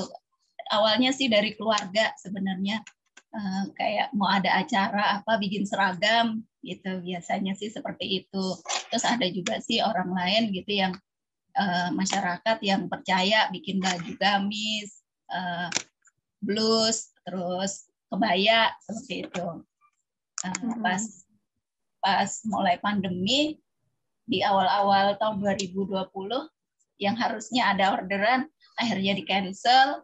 Awalnya sih dari keluarga sebenarnya. Kayak mau ada acara bikin seragam gitu, biasanya sih seperti itu. Terus ada juga sih orang lain gitu yang masyarakat yang percaya bikin baju gamis, blus, terus kebaya seperti itu. Pas mulai pandemi di awal-awal tahun 2020 yang harusnya ada orderan akhirnya di cancel.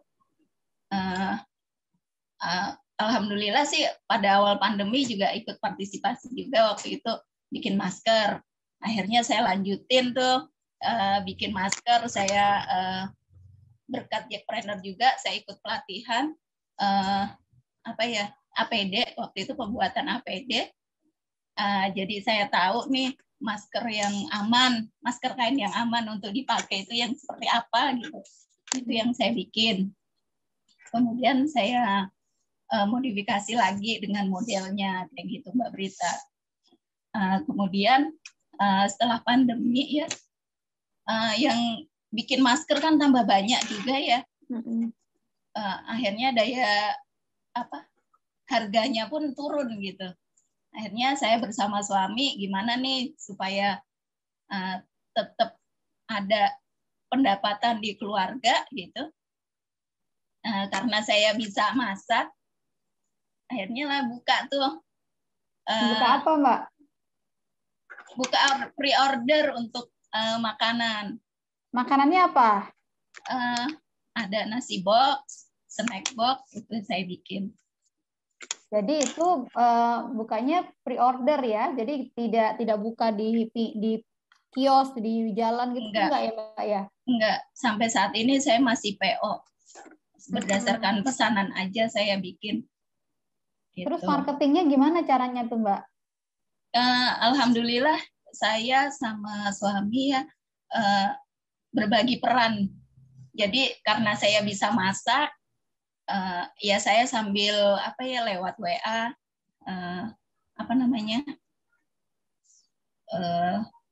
Alhamdulillah sih pada awal pandemi juga ikut partisipasi juga waktu itu bikin masker. Akhirnya saya lanjutin tuh bikin masker. Saya berkat Jackpreneur juga saya ikut pelatihan APD, waktu itu pembuatan APD. Jadi saya tahu nih masker yang aman, masker kain yang aman untuk dipakai itu yang seperti apa gitu. Itu yang saya bikin. Kemudian saya modifikasi lagi dengan modelnya kayak gitu Mbak Brita. Kemudian setelah pandemi ya, yang bikin masker kan tambah banyak juga ya. Akhirnya harganya pun turun gitu. Akhirnya saya bersama suami gimana nih supaya tetap ada pendapatan di keluarga gitu. Karena saya bisa masak, akhirnya lah buka tuh.
Buka apa, Mbak?
Buka pre-order untuk makanan.
Makanannya apa?
Ada nasi box, snack box, itu saya bikin.
Jadi itu bukanya pre-order ya, jadi tidak buka di kios di jalan gitu enggak ya, Mbak ya?
Enggak, sampai saat ini saya masih PO. Berdasarkan pesanan aja saya bikin. Gitu.
Terus marketingnya gimana caranya tuh, Mbak?
Alhamdulillah saya sama suami ya berbagi peran. Jadi karena saya bisa masak, ya saya sambil lewat WA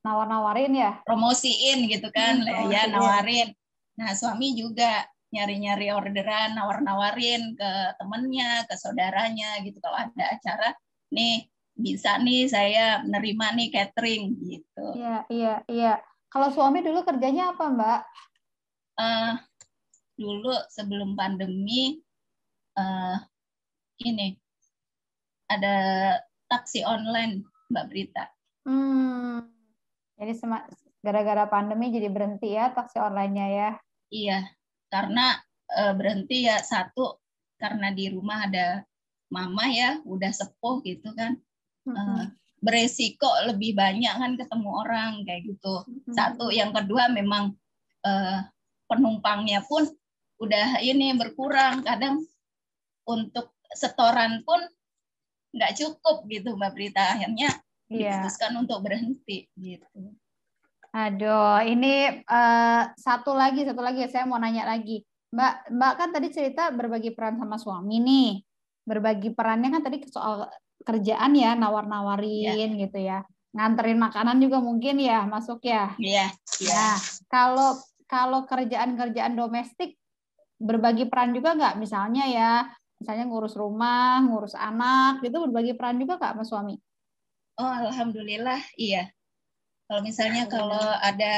nawar-nawarin ya,
promosiin gitu kan, ya nawarin. Nah suami juga nyari-nyari orderan, nawar-nawarin ke temennya, ke saudaranya gitu. Kalau ada acara, nih bisa nih saya menerima nih catering gitu.
Iya. Kalau suami dulu kerjanya apa, Mbak?
Dulu sebelum pandemi ini ada taksi online, Mbak Brita.
Jadi gara-gara pandemi jadi berhenti ya taksi online-nya ya?
Iya, karena berhenti ya satu karena di rumah ada mama ya udah sepuh gitu kan, beresiko lebih banyak kan ketemu orang kayak gitu. Satu, yang kedua memang penumpangnya pun udah berkurang, kadang untuk setoran pun nggak cukup gitu Mbak Brita, akhirnya diputuskan untuk berhenti gitu.
Aduh, ini satu lagi saya mau nanya lagi. Mbak kan tadi cerita berbagi peran sama suami nih. Berbagi perannya kan tadi soal kerjaan ya, nawar-nawarin gitu ya. Nganterin makanan juga mungkin ya masuk ya.
Iya.
Nah, kalau kerjaan-kerjaan domestik berbagi peran juga nggak? Misalnya ngurus rumah, ngurus anak, gitu berbagi peran juga nggak sama suami?
Oh, alhamdulillah iya. Kalau misalnya kalau ada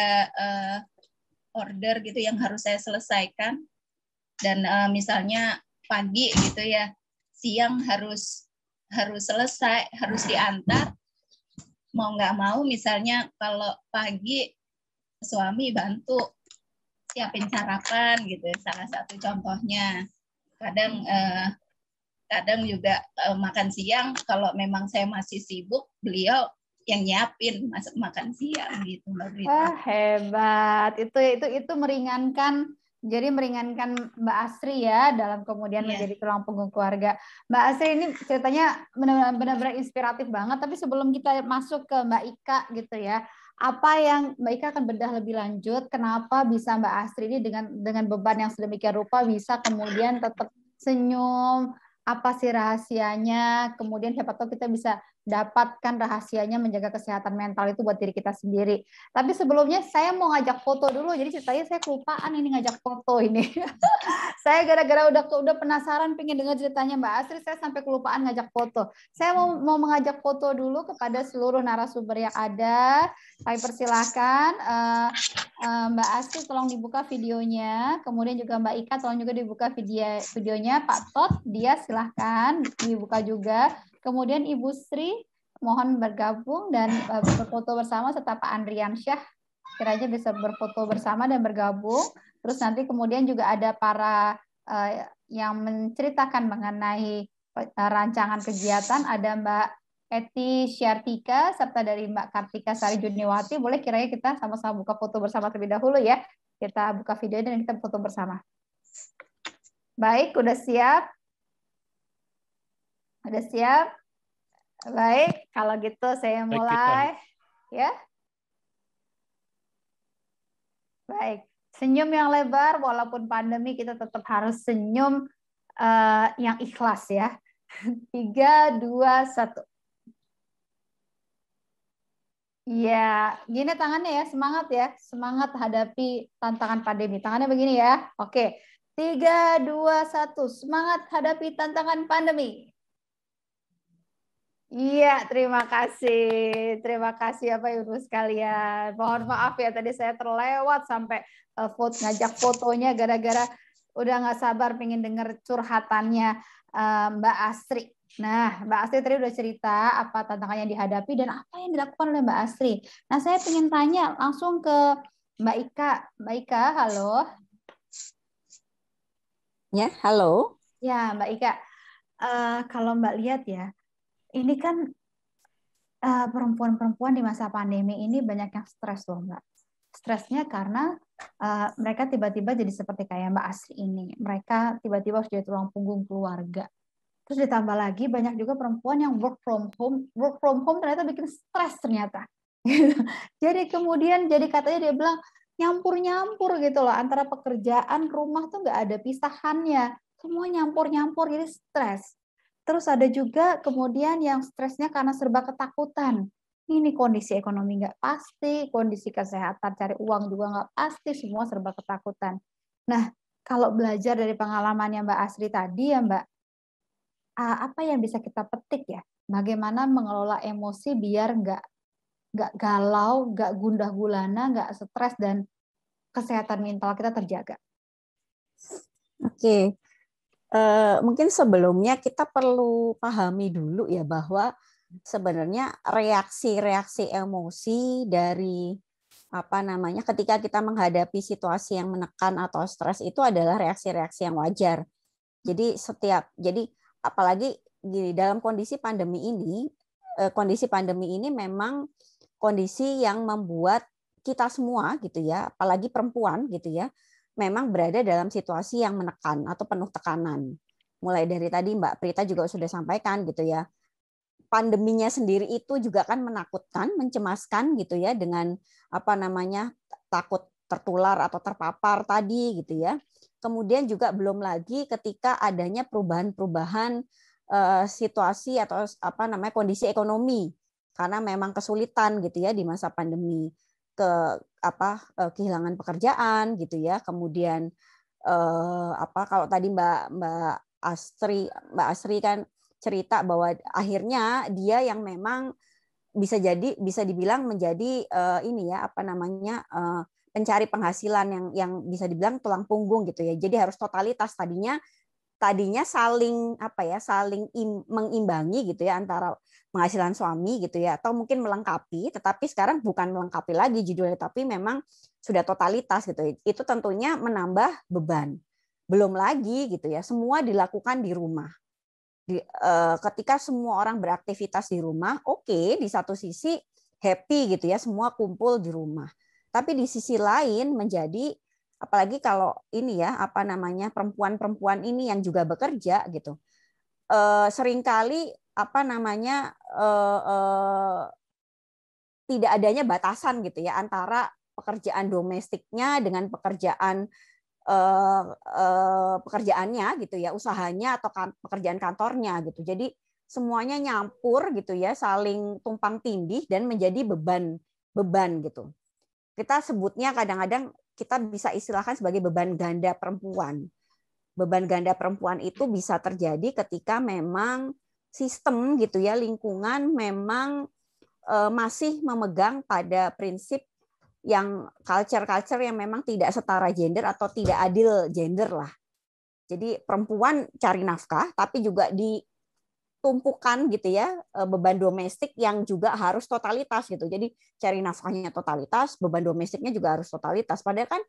order gitu yang harus saya selesaikan dan misalnya pagi gitu ya, siang harus selesai, harus diantar. Mau nggak mau misalnya kalau pagi suami bantu siapin sarapan gitu, salah satu contohnya. Kadang juga makan siang kalau memang saya masih sibuk, beliau yang nyiapin makan siang gitu Mbak Brita.
Wah, hebat. Itu meringankan, jadi meringankan Mbak Asri ya dalam kemudian menjadi tulang punggung keluarga. Mbak Asri ini ceritanya benar-benar inspiratif banget, tapi sebelum kita masuk ke Mbak Ika gitu ya, apa yang Mbak Ika akan bedah lebih lanjut, kenapa bisa Mbak Asri ini dengan beban yang sedemikian rupa bisa kemudian tetap senyum, apa sih rahasianya, kemudian siapa tahu kita bisa dapatkan rahasianya menjaga kesehatan mental itu buat diri kita sendiri. Tapi sebelumnya saya mau ngajak foto dulu, jadi ceritanya saya kelupaan ini ngajak foto ini. Saya gara-gara udah penasaran pengen dengar ceritanya Mbak Asri, saya sampai kelupaan ngajak foto. Saya mau mengajak foto dulu kepada seluruh narasumber yang ada. Saya persilahkan Mbak Asri tolong dibuka videonya, kemudian juga Mbak Ika tolong juga dibuka videonya. Pak Tot, dia silahkan dibuka juga. Kemudian Ibu Sri mohon bergabung dan berfoto bersama, serta Pak Andrian Syah kiranya bisa berfoto bersama dan bergabung. Terus nanti kemudian juga ada para yang menceritakan mengenai rancangan kegiatan, ada Mbak Eti Syartika serta dari Mbak Kartika Sari Juniwati. Boleh kiranya kita sama-sama buka foto bersama terlebih dahulu ya. Kita buka video dan kita foto bersama. Baik, udah siap? Udah siap? Baik, kalau gitu saya mulai. Ya. Baik, senyum yang lebar, walaupun pandemi kita tetap harus senyum yang ikhlas ya. 3, 2, 1. Iya, gini tangannya ya, semangat hadapi tantangan pandemi. Tangannya begini ya. Oke, 3, 2, 1, semangat hadapi tantangan pandemi. Iya, terima kasih Bapak Ibu sekalian. Mohon maaf ya tadi saya terlewat sampai ngajak fotonya gara-gara udah nggak sabar pengen denger curhatannya Mbak Asri. Nah, Mbak Asri tadi udah cerita apa tantangan yang dihadapi dan apa yang dilakukan oleh Mbak Asri. Nah, saya pengen tanya langsung ke Mbak Ika. Mbak Ika, halo.
Ya, halo.
Ya, Mbak Ika. Kalau Mbak lihat ya, ini kan perempuan-perempuan di masa pandemi ini banyak yang stres loh, Mbak. Stresnya karena mereka tiba-tiba jadi seperti kayak Mbak Asri ini. Mereka tiba-tiba harus jadi tulang punggung keluarga. Terus ditambah lagi banyak juga perempuan yang work from home. Work from home ternyata bikin stres ternyata. Jadi kemudian jadi katanya dia bilang nyampur-nyampur gitu loh. Antara pekerjaan, rumah tuh nggak ada pisahannya. Semua nyampur-nyampur jadi stres. Terus ada juga kemudian yang stresnya karena serba ketakutan. Ini kondisi ekonomi nggak pasti, kondisi kesehatan cari uang juga nggak pasti, semua serba ketakutan. Nah, kalau belajar dari pengalamannya Mbak Asri tadi ya Mbak, apa yang bisa kita petik ya? Bagaimana mengelola emosi biar nggak galau, nggak gundah gulana, nggak stres dan kesehatan mental kita terjaga.
Oke. Mungkin sebelumnya kita perlu pahami dulu ya bahwa sebenarnya reaksi-reaksi emosi dari ketika kita menghadapi situasi yang menekan atau stres itu adalah reaksi-reaksi yang wajar. Jadi apalagi di dalam kondisi pandemi ini memang kondisi yang membuat kita semua gitu ya, apalagi perempuan gitu ya, memang berada dalam situasi yang menekan atau penuh tekanan. Mulai dari tadi Mbak Prita juga sudah sampaikan gitu ya. Pandeminya sendiri itu juga kan menakutkan, mencemaskan gitu ya dengan takut tertular atau terpapar tadi gitu ya. Kemudian juga belum lagi ketika adanya perubahan-perubahan situasi atau kondisi ekonomi karena memang kesulitan gitu ya di masa pandemi. Kehilangan pekerjaan gitu ya, kemudian kalau tadi Mbak Asri kan cerita bahwa akhirnya dia yang memang bisa dibilang menjadi pencari penghasilan yang bisa dibilang tulang punggung gitu ya, jadi harus totalitas tadinya saling mengimbangi gitu ya antara penghasilan suami gitu ya atau mungkin melengkapi, tetapi sekarang bukan melengkapi lagi judulnya tapi memang sudah totalitas gitu. Itu tentunya menambah beban. Belum lagi gitu ya semua dilakukan di rumah. Ketika semua orang beraktivitas di rumah, oke, di satu sisi happy gitu ya semua kumpul di rumah. Tapi di sisi lain menjadi apalagi kalau ini ya perempuan-perempuan ini yang juga bekerja gitu seringkali tidak adanya batasan gitu ya antara pekerjaan domestiknya dengan pekerjaannya gitu ya, usahanya atau pekerjaan kantornya gitu. Jadi semuanya nyampur gitu ya, saling tumpang tindih dan menjadi beban gitu. Kita sebutnya kadang-kadang kita bisa istilahkan sebagai beban ganda perempuan. Beban ganda perempuan itu bisa terjadi ketika memang sistem gitu ya, lingkungan memang masih memegang pada prinsip yang culture yang memang tidak setara gender atau tidak adil gender lah. Jadi perempuan cari nafkah tapi juga ditumpukan gitu ya beban domestik yang juga harus totalitas gitu. Jadi cari nafkahnya totalitas, beban domestiknya juga harus totalitas. Padahal kan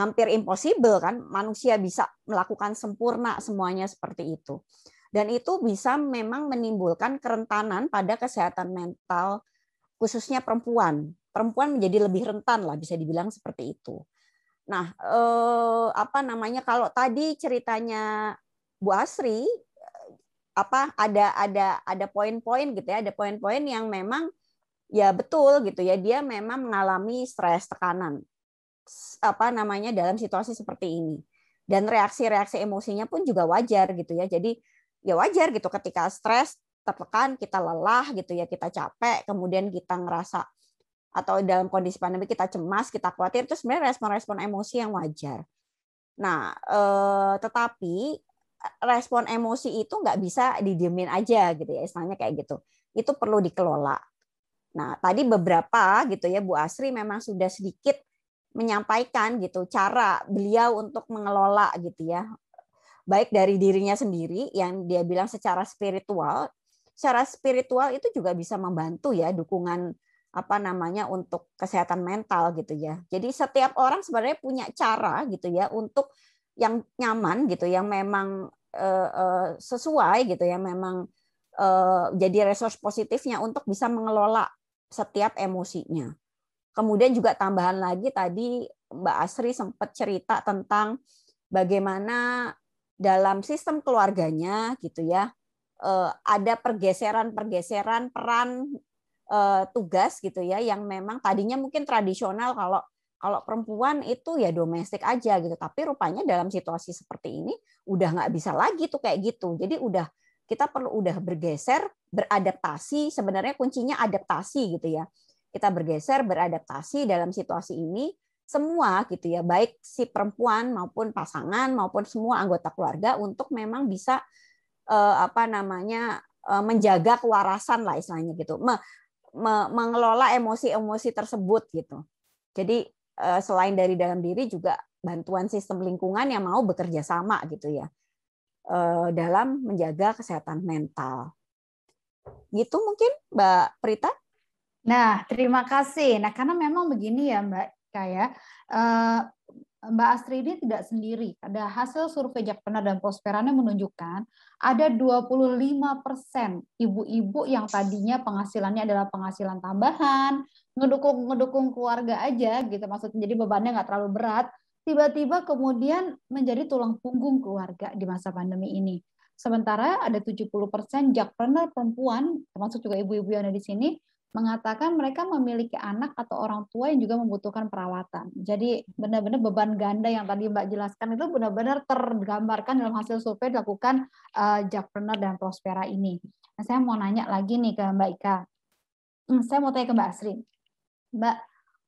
hampir impossible kan manusia bisa melakukan sempurna semuanya seperti itu. Dan itu bisa memang menimbulkan kerentanan pada kesehatan mental khususnya perempuan. Perempuan menjadi lebih rentan lah bisa dibilang seperti itu. Nah, kalau tadi ceritanya Bu Asri ada poin-poin gitu ya, ada poin-poin yang memang ya betul gitu ya, dia memang mengalami stres, tekanan dalam situasi seperti ini. Dan reaksi-reaksi emosinya pun juga wajar gitu ya. Jadi ya wajar gitu ketika stres, tertekan, kita lelah gitu ya, kita capek, kemudian kita ngerasa atau dalam kondisi pandemi kita cemas, kita khawatir, itu sebenarnya respon-respon emosi yang wajar. Nah, tetapi respon emosi itu nggak bisa didiemin aja gitu ya, istilahnya kayak gitu. Itu perlu dikelola. Nah, tadi beberapa gitu ya Bu Asri memang sudah sedikit menyampaikan gitu cara beliau untuk mengelola gitu ya. Baik dari dirinya sendiri yang dia bilang secara spiritual. Secara spiritual itu juga bisa membantu ya dukungan apa namanya untuk kesehatan mental gitu ya. Jadi setiap orang sebenarnya punya cara gitu ya untuk yang nyaman gitu, yang memang sesuai gitu ya, memang jadi resource positifnya untuk bisa mengelola setiap emosinya. Kemudian juga tambahan lagi tadi Mbak Asri sempat cerita tentang bagaimana dalam sistem keluarganya gitu ya, ada pergeseran peran tugas gitu ya, yang memang tadinya mungkin tradisional kalau perempuan itu ya domestik aja gitu, tapi rupanya dalam situasi seperti ini udah nggak bisa lagi tuh kayak gitu. Jadi kita perlu bergeser, beradaptasi. Sebenarnya kuncinya adaptasi gitu ya. Kita bergeser, beradaptasi dalam situasi ini semua gitu ya, baik si perempuan maupun pasangan maupun semua anggota keluarga untuk memang bisa menjaga kewarasan lah istilahnya gitu, mengelola emosi-emosi tersebut gitu. Jadi selain dari dalam diri juga bantuan sistem lingkungan yang mau bekerja sama gitu ya dalam menjaga kesehatan mental. Gitu mungkin Mbak Prita?
Nah, terima kasih. Nah, karena memang begini ya Mbak Kaya, Mbak Astri ini tidak sendiri. Ada hasil survei Jakpreneur dan Prosperanya menunjukkan ada 25% ibu-ibu yang tadinya penghasilannya adalah penghasilan tambahan, ngedukung keluarga aja gitu, maksudnya jadi bebannya nggak terlalu berat, tiba-tiba kemudian menjadi tulang punggung keluarga di masa pandemi ini. Sementara ada 70% Jakpreneur perempuan, termasuk juga ibu-ibu yang ada di sini, mengatakan mereka memiliki anak atau orang tua yang juga membutuhkan perawatan. Jadi benar-benar beban ganda yang tadi Mbak jelaskan itu benar-benar tergambarkan dalam hasil survei dilakukan Jakpreneur dan Prospera ini. Nah, saya mau nanya lagi nih ke Mbak Ika. Saya mau tanya ke Mbak Asri. Mbak,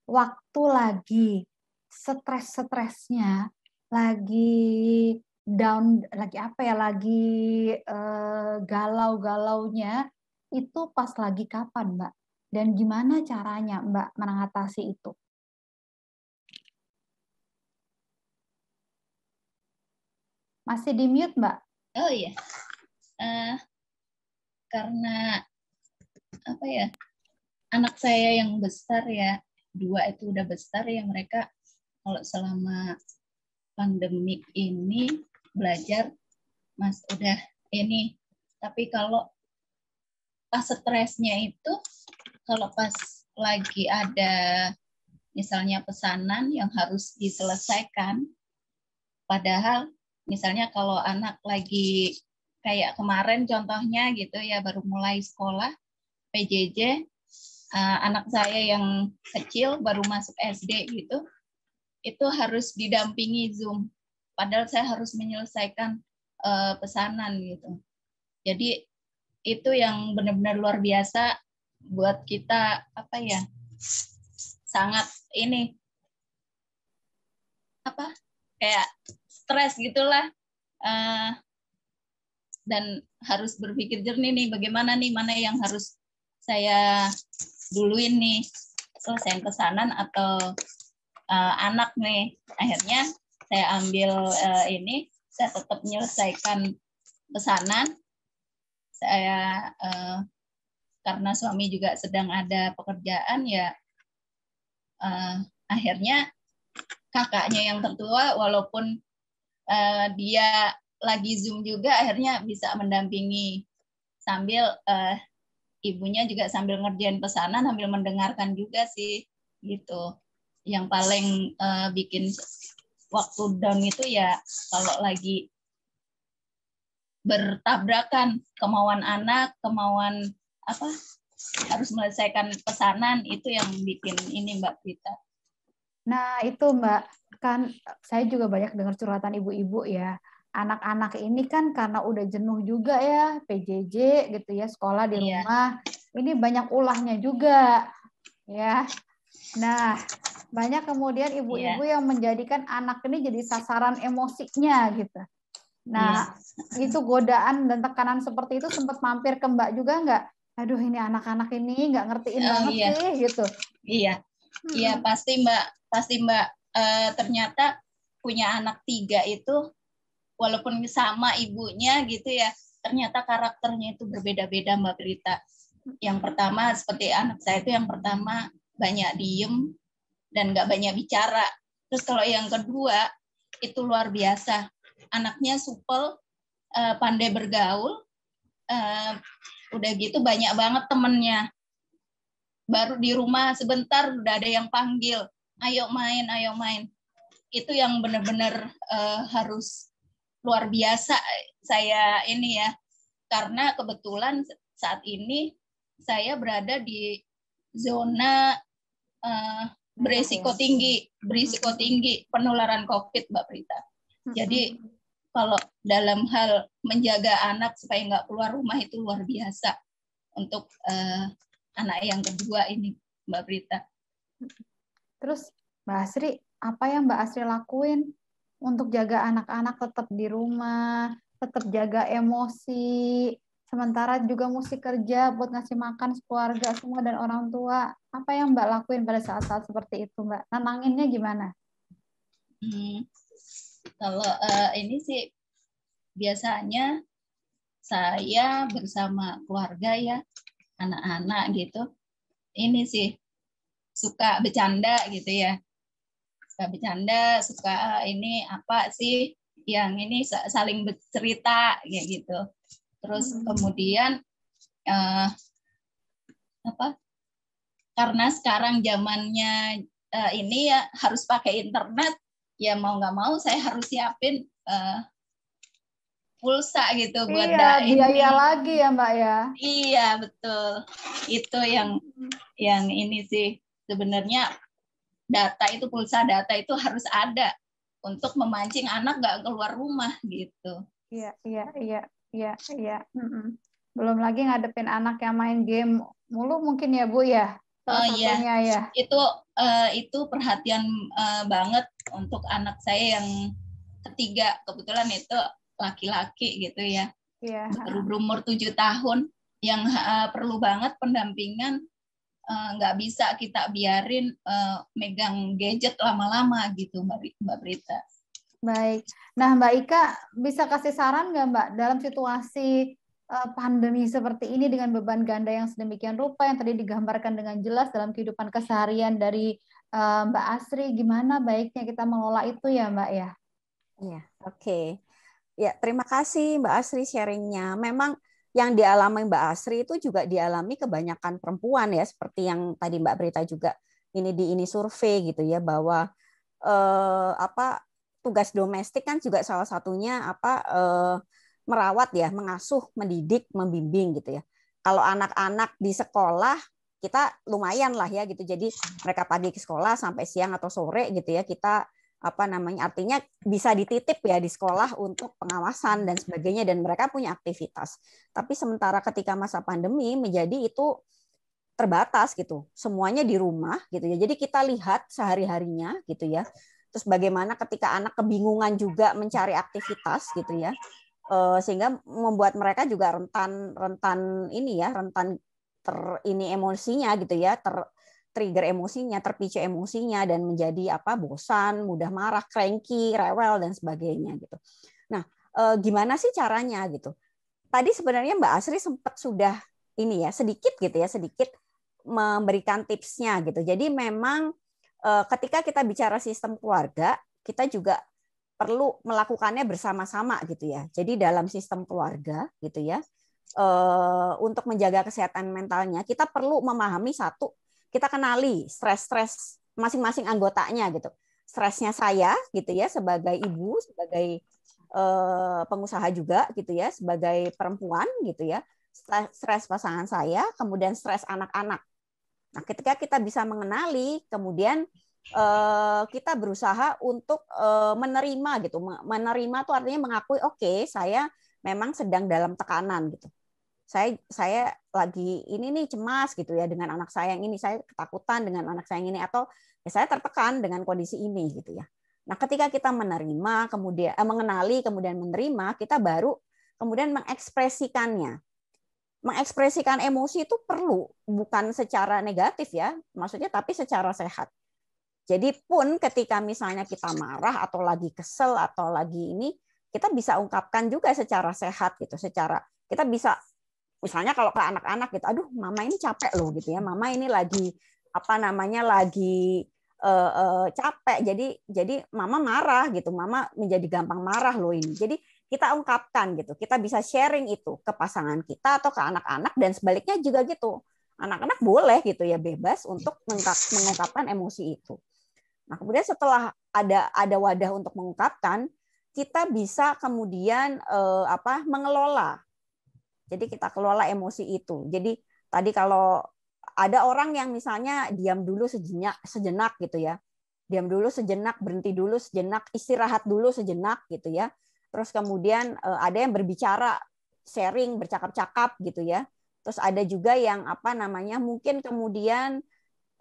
waktu lagi stres-stresnya, lagi down, lagi apa ya, lagi galau-galaunya, itu pas lagi kapan, Mbak? Dan gimana caranya Mbak mengatasi itu? Masih di mute, Mbak?
Oh iya, karena apa ya, anak saya yang besar ya, 2 itu udah besar ya, mereka kalau selama pandemik ini belajar Mas udah ini, tapi kalau pas stresnya itu, kalau pas lagi ada misalnya pesanan yang harus diselesaikan, padahal misalnya kalau anak lagi kayak kemarin contohnya gitu ya, baru mulai sekolah PJJ, anak saya yang kecil baru masuk SD gitu, itu harus didampingi Zoom, padahal saya harus menyelesaikan pesanan gitu. Jadi itu yang benar-benar luar biasa buat kita, apa ya, sangat ini apa kayak stres gitulah, dan harus berpikir jernih nih, bagaimana nih, mana yang harus saya duluin nih, selesaiin pesanan atau anak nih. Akhirnya saya ambil ini, saya tetap menyelesaikan pesanan. Saya karena suami juga sedang ada pekerjaan ya, akhirnya kakaknya yang tertua walaupun dia lagi Zoom juga, akhirnya bisa mendampingi sambil ibunya juga sambil ngerjain pesanan sambil mendengarkan juga sih gitu. Yang paling bikin waktu down itu ya kalau lagi bertabrakan kemauan anak, kemauan apa, harus menyelesaikan pesanan, itu yang bikin ini Mbak Prita.
Nah itu Mbak, kan saya juga banyak dengar curhatan ibu-ibu ya, anak-anak ini kan karena udah jenuh juga ya, PJJ gitu ya, sekolah di rumah, ini banyak ulahnya juga ya, Nah, banyak kemudian ibu-ibu yang menjadikan anak ini jadi sasaran emosinya gitu. Nah, itu godaan dan tekanan seperti itu sempat mampir ke Mbak juga nggak? Aduh, ini anak-anak ini nggak ngertiin banget sih gitu.
Iya, pasti Mbak. Ternyata punya anak 3 itu walaupun sama ibunya gitu ya, ternyata karakternya itu berbeda-beda Mbak Prita. Yang pertama seperti anak saya itu yang pertama banyak diem dan nggak banyak bicara. Terus kalau yang kedua itu luar biasa, anaknya supel, pandai bergaul, udah gitu banyak banget temennya. Baru di rumah sebentar udah ada yang panggil, ayo main, ayo main. Itu yang benar-benar harus luar biasa saya ini ya, karena kebetulan saat ini saya berada di zona berisiko tinggi penularan COVID, Mbak Prita. Jadi kalau dalam hal menjaga anak supaya nggak keluar rumah itu luar biasa untuk anak yang kedua ini, Mbak Prita.
Terus Mbak Asri, apa yang Mbak Asri lakuin untuk jaga anak-anak tetap di rumah, tetap jaga emosi, sementara juga mesti kerja buat ngasih makan keluarga semua dan orang tua. Apa yang Mbak lakuin pada saat-saat seperti itu, Mbak? Nenanginnya gimana?
Kalau ini sih biasanya saya bersama keluarga ya, anak-anak gitu. Ini sih suka bercanda gitu ya. Suka bercanda, suka ini apa sih yang ini saling bercerita kayak gitu. Terus kemudian karena sekarang zamannya ini ya harus pakai internet, ya mau nggak mau saya harus siapin pulsa gitu buat
biaya lagi ya Mbak ya.
Iya betul, itu yang ini sih sebenarnya pulsa data itu harus ada untuk memancing anak nggak keluar rumah gitu.
Iya. Belum lagi ngadepin anak yang main game mulu mungkin ya Bu ya. Satunya ya.
Itu perhatian banget untuk anak saya yang ketiga, kebetulan itu laki-laki gitu ya. Baru berumur 7 tahun yang perlu banget pendampingan, nggak bisa kita biarin megang gadget lama-lama gitu Mbak Prita.
Baik. Nah Mbak Ika bisa kasih saran nggak Mbak dalam situasi pandemi seperti ini dengan beban ganda yang sedemikian rupa yang tadi digambarkan dengan jelas dalam kehidupan keseharian dari Mbak Asri, gimana baiknya kita mengelola itu ya Mbak ya?
Iya, oke. Ya, terima kasih Mbak Asri sharingnya. Memang yang dialami Mbak Asri itu juga dialami kebanyakan perempuan ya, seperti yang tadi Mbak Brita juga ini survei gitu ya, bahwa tugas domestik kan juga salah satunya merawat ya, mengasuh, mendidik, membimbing gitu ya. Kalau anak-anak di sekolah kita lumayan lah ya gitu. Jadi mereka pagi ke sekolah sampai siang atau sore gitu ya, kita artinya bisa dititip ya di sekolah untuk pengawasan dan sebagainya, dan mereka punya aktivitas. Tapi sementara ketika masa pandemi menjadi itu terbatas gitu, semuanya di rumah gitu ya. Jadi kita lihat sehari-harinya gitu ya. Terus bagaimana ketika anak kebingungan juga mencari aktivitas gitu ya, sehingga membuat mereka juga rentan emosinya gitu ya, trigger emosinya, terpicu emosinya, dan menjadi bosan, mudah marah, cranky, rewel dan sebagainya gitu. Nah, gimana sih caranya gitu? Tadi sebenarnya Mbak Asri sempat sudah sedikit memberikan tipsnya gitu. Jadi memang ketika kita bicara sistem keluarga, kita juga perlu melakukannya bersama-sama gitu ya. Jadi dalam sistem keluarga gitu ya, untuk menjaga kesehatan mentalnya, kita perlu memahami kita kenali stres masing-masing anggotanya gitu. Stresnya saya gitu ya sebagai ibu, sebagai pengusaha juga gitu ya, sebagai perempuan gitu ya. Stres pasangan saya, kemudian stres anak-anak. Nah, ketika kita bisa mengenali, kemudian kita berusaha untuk menerima gitu. Menerima itu artinya mengakui, oke, saya memang sedang dalam tekanan gitu. saya lagi ini nih cemas gitu ya dengan anak saya yang ini, saya ketakutan dengan anak saya yang ini, atau ya saya tertekan dengan kondisi ini gitu ya. Nah, ketika kita menerima, kemudian mengenali, kemudian menerima, kita baru kemudian mengekspresikannya. Mengekspresikan emosi itu perlu, bukan secara negatif ya, maksudnya, tapi secara sehat. Jadi pun ketika misalnya kita marah atau lagi kesel atau lagi ini, kita bisa ungkapkan juga secara sehat gitu, secara kita bisa misalnya kalau ke anak-anak gitu, aduh mama ini capek loh gitu ya, mama ini lagi lagi capek, jadi mama marah gitu, mama menjadi gampang marah loh ini. Jadi kita ungkapkan gitu, kita bisa sharing itu ke pasangan kita atau ke anak-anak, dan sebaliknya juga gitu, anak-anak boleh gitu ya bebas untuk mengungkapkan emosi itu. Nah, kemudian setelah ada wadah untuk mengungkapkan, kita bisa kemudian mengelola. Jadi kita kelola emosi itu. Jadi tadi kalau ada orang yang misalnya diam dulu sejenak gitu ya. Diam dulu sejenak, berhenti dulu sejenak, istirahat dulu sejenak gitu ya. Terus kemudian ada yang berbicara, sharing, bercakap-cakap gitu ya. Terus ada juga yang mungkin kemudian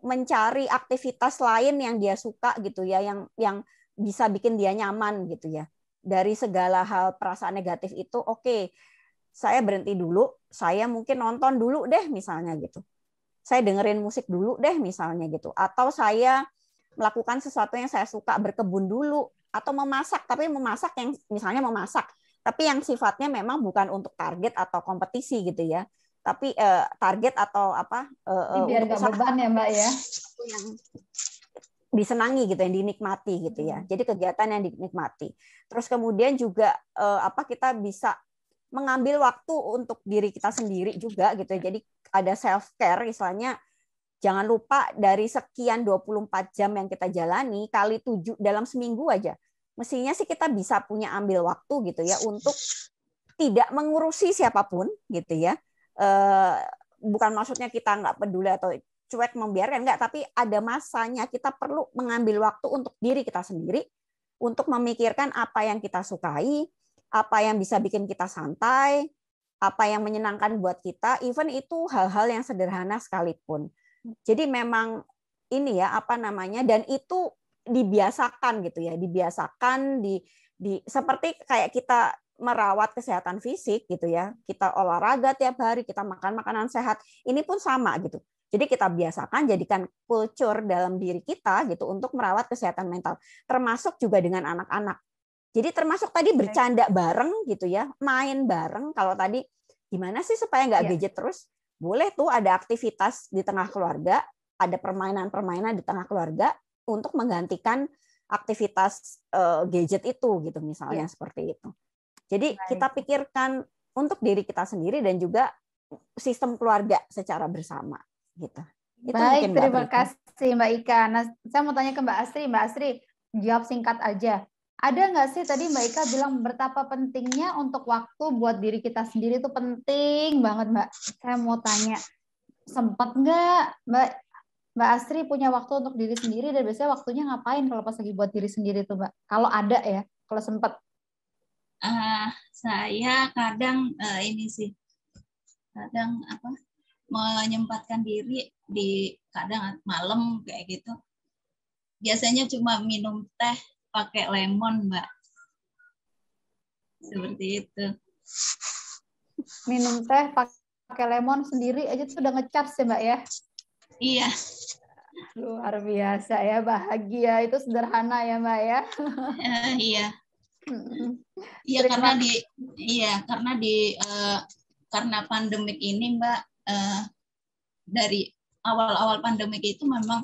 mencari aktivitas lain yang dia suka gitu ya, yang bisa bikin dia nyaman gitu ya. Dari segala hal perasaan negatif itu, oke, saya berhenti dulu, saya mungkin nonton dulu deh misalnya gitu. Saya dengerin musik dulu deh misalnya gitu. Atau saya melakukan sesuatu yang saya suka, berkebun dulu, atau memasak, tapi memasak yang misalnya memasak, tapi yang sifatnya memang bukan untuk target atau kompetisi gitu ya. Tapi target atau
biar nggak beban ya Mbak ya.
Yang disenangi gitu, yang dinikmati gitu ya. Jadi kegiatan yang dinikmati. Terus kemudian juga kita bisa mengambil waktu untuk diri kita sendiri juga gitu ya. Jadi ada self care istilahnya. Jangan lupa dari sekian 24 jam yang kita jalani kali 7 dalam seminggu aja. Mestinya sih kita bisa punya ambil waktu gitu ya untuk tidak mengurusi siapapun gitu ya. Bukan maksudnya kita nggak peduli atau cuek membiarkan, enggak, tapi ada masanya kita perlu mengambil waktu untuk diri kita sendiri, untuk memikirkan apa yang kita sukai, apa yang bisa bikin kita santai, apa yang menyenangkan buat kita, even itu hal-hal yang sederhana sekalipun. Jadi memang ini ya dan itu dibiasakan gitu ya, dibiasakan seperti kayak kita merawat kesehatan fisik gitu ya, kita olahraga tiap hari, kita makan makanan sehat, ini pun sama gitu. Jadi kita biasakan, jadikan culture dalam diri kita gitu untuk merawat kesehatan mental, termasuk juga dengan anak-anak. Jadi termasuk tadi bercanda bareng gitu ya, main bareng. Kalau tadi gimana sih supaya nggak gadget terus? Boleh tuh ada aktivitas di tengah keluarga, ada permainan-permainan di tengah keluarga untuk menggantikan aktivitas gadget itu gitu misalnya seperti itu. Jadi kita pikirkan untuk diri kita sendiri dan juga sistem keluarga secara bersama gitu. Itu
baik, terima kasih Mbak Ika. Nah, saya mau tanya ke Mbak Astri. Mbak Astri, jawab singkat aja. Ada nggak sih tadi Mbak Ika bilang betapa pentingnya untuk waktu buat diri kita sendiri itu penting banget Mbak. Saya mau tanya, sempat nggak Mbak Astri punya waktu untuk diri sendiri, dan biasanya waktunya ngapain kalau pas lagi buat diri sendiri tuh Mbak? Kalau ada ya, kalau sempat.
Saya kadang kadang menyempatkan diri di kadang malam kayak gitu. Biasanya cuma minum teh pakai lemon, Mbak. Seperti itu.
Minum teh pakai lemon sendiri aja tuh udah ngecas ya, Mbak ya?
Iya.
Luar biasa ya, bahagia. Itu sederhana ya, Mbak ya?
Iya. Iya, karena pandemik ini, Mbak, dari awal-awal pandemik itu memang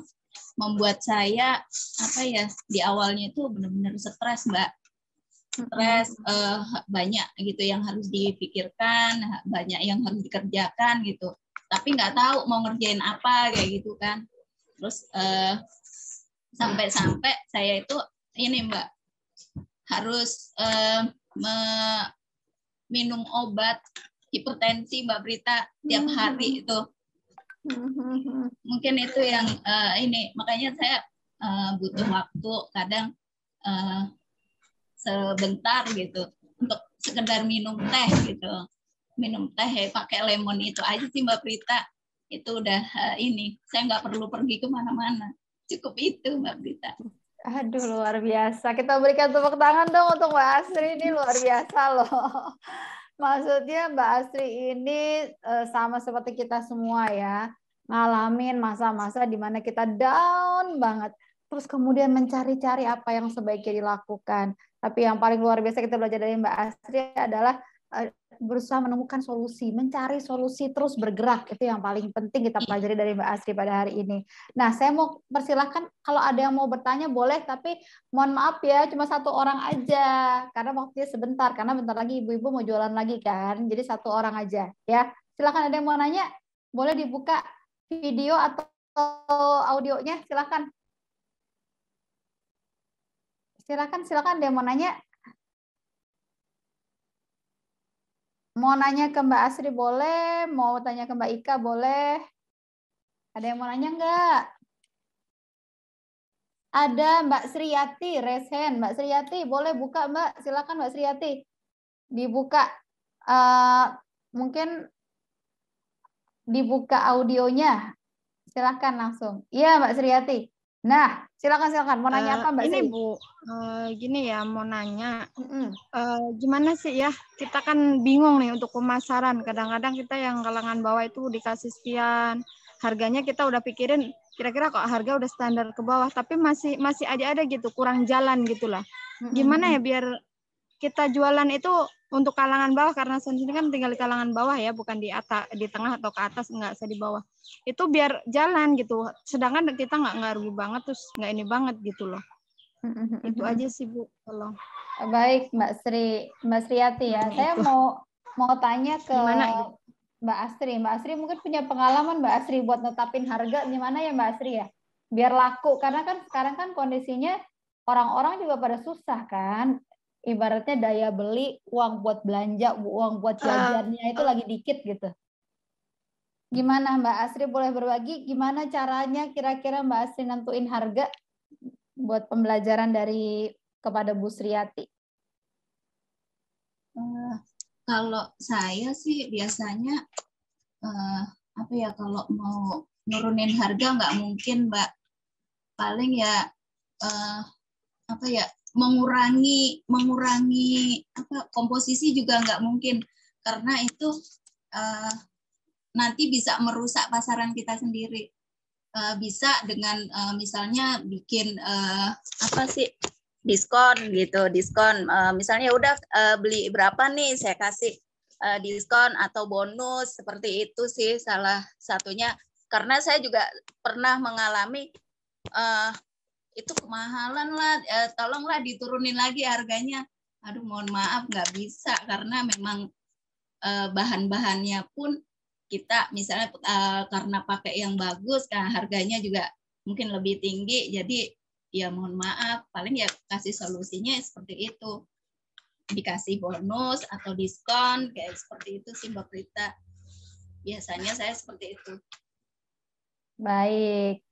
membuat saya di awalnya itu benar-benar stres, Mbak. Stres, banyak gitu yang harus dipikirkan, banyak yang harus dikerjakan gitu. Tapi nggak tahu mau ngerjain apa kayak gitu kan. Terus sampai-sampai saya itu ini, Mbak, harus minum obat hipertensi, Mbak Prita, tiap hari itu. Mungkin itu yang makanya saya butuh waktu kadang sebentar gitu untuk sekedar minum teh gitu, minum teh pakai lemon itu aja sih Mbak Prita. Itu udah ini, saya nggak perlu pergi kemana-mana. Cukup itu Mbak Prita.
Aduh, luar biasa. Kita berikan tepuk tangan dong untuk Mbak Asri, ini luar biasa loh. Maksudnya Mbak Asri ini sama seperti kita semua ya, ngalamin masa-masa di mana kita down banget. Terus kemudian mencari-cari apa yang sebaiknya dilakukan. Tapi yang paling luar biasa kita belajar dari Mbak Asri adalah berusaha menemukan solusi, mencari solusi, terus bergerak. Itu yang paling penting kita pelajari dari Mbak Asri pada hari ini. Nah, saya mau persilahkan kalau ada yang mau bertanya boleh, tapi mohon maaf ya, cuma satu orang aja. Karena waktunya sebentar, karena bentar lagi ibu-ibu mau jualan lagi kan. Jadi satu orang aja ya. Silakan, ada yang mau nanya, boleh dibuka video atau audionya, silakan. Silakan ada yang mau nanya. Mau nanya ke Mbak Asri boleh, mau tanya ke Mbak Ika boleh. Ada yang mau nanya enggak? Ada Mbak Sriyati, raise hand. Mbak Sriyati, boleh buka Mbak, silakan Mbak Sriyati. Dibuka, mungkin dibuka audionya. Silakan langsung. Iya Mbak Sriyati. Nah, silakan. Mau nanya apa Mbak Sri?
Ini Bu, gini ya, mau nanya, gimana sih ya, kita kan bingung nih untuk pemasaran. Kadang-kadang kita yang kalangan bawah itu dikasih sekian, harganya kita udah pikirin, kira-kira kok harga udah standar ke bawah, tapi masih ada gitu, kurang jalan gitulah. Gimana ya biar kita jualan itu untuk kalangan bawah, karena sendiri kan tinggal di kalangan bawah ya, bukan di atas, di tengah atau ke atas, enggak, saya di bawah. Itu biar jalan gitu. Sedangkan kita nggak rugi banget, terus nggak ini banget gitu loh. Itu aja sih Bu, tolong.
Baik Mbak Sriyati ya. Saya mau tanya ke Mbak Asri. Mbak Asri mungkin punya pengalaman Mbak Asri buat netapin harga gimana ya Mbak Asri ya? Biar laku, karena kan sekarang kan kondisinya orang-orang juga pada susah kan. Ibaratnya daya beli, uang buat belanja, uang buat jajannya itu lagi dikit gitu. Gimana Mbak Asri, boleh berbagi gimana caranya kira-kira Mbak Asri nentuin harga buat pembelajaran kepada Bu Sriyati?
Kalau saya sih biasanya apa ya, kalau mau nurunin harga nggak mungkin Mbak. Paling ya apa ya, mengurangi apa, komposisi juga nggak mungkin, karena itu nanti bisa merusak pasaran kita sendiri. Bisa dengan misalnya bikin apa sih, diskon gitu, misalnya udah beli berapa nih saya kasih diskon atau bonus, seperti itu sih salah satunya. Karena saya juga pernah mengalami itu kemahalan lah, tolonglah diturunin lagi harganya. Aduh mohon maaf nggak bisa, karena memang bahan-bahannya pun kita misalnya karena pakai yang bagus, kan harganya juga mungkin lebih tinggi. Jadi ya mohon maaf, paling ya kasih solusinya seperti itu, dikasih bonus atau diskon kayak seperti itu sih Mbak Prita. Biasanya saya seperti itu.
Baik.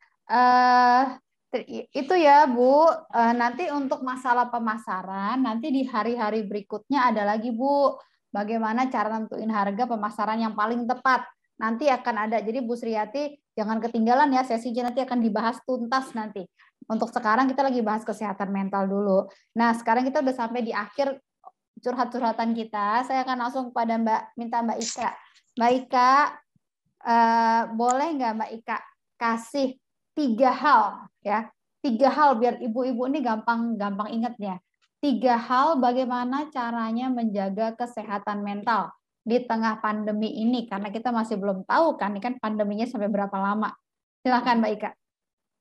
Itu ya Bu, nanti untuk masalah pemasaran, nanti di hari-hari berikutnya ada lagi Bu, bagaimana cara nentuin harga pemasaran yang paling tepat. Nanti akan ada, jadi Bu Sriyati jangan ketinggalan ya, sesinya nanti akan dibahas tuntas nanti. Untuk sekarang kita lagi bahas kesehatan mental dulu. Nah sekarang kita udah sampai di akhir curhat-curhatan kita, saya akan langsung kepada minta Mbak Ika. Mbak Ika, boleh nggak Mbak Ika kasih 3 hal ya, 3 hal biar ibu-ibu ini gampang ingatnya. 3 hal bagaimana caranya menjaga kesehatan mental di tengah pandemi ini, karena kita masih belum tahu kan ini kan pandeminya sampai berapa lama. Silakan Mbak Ika.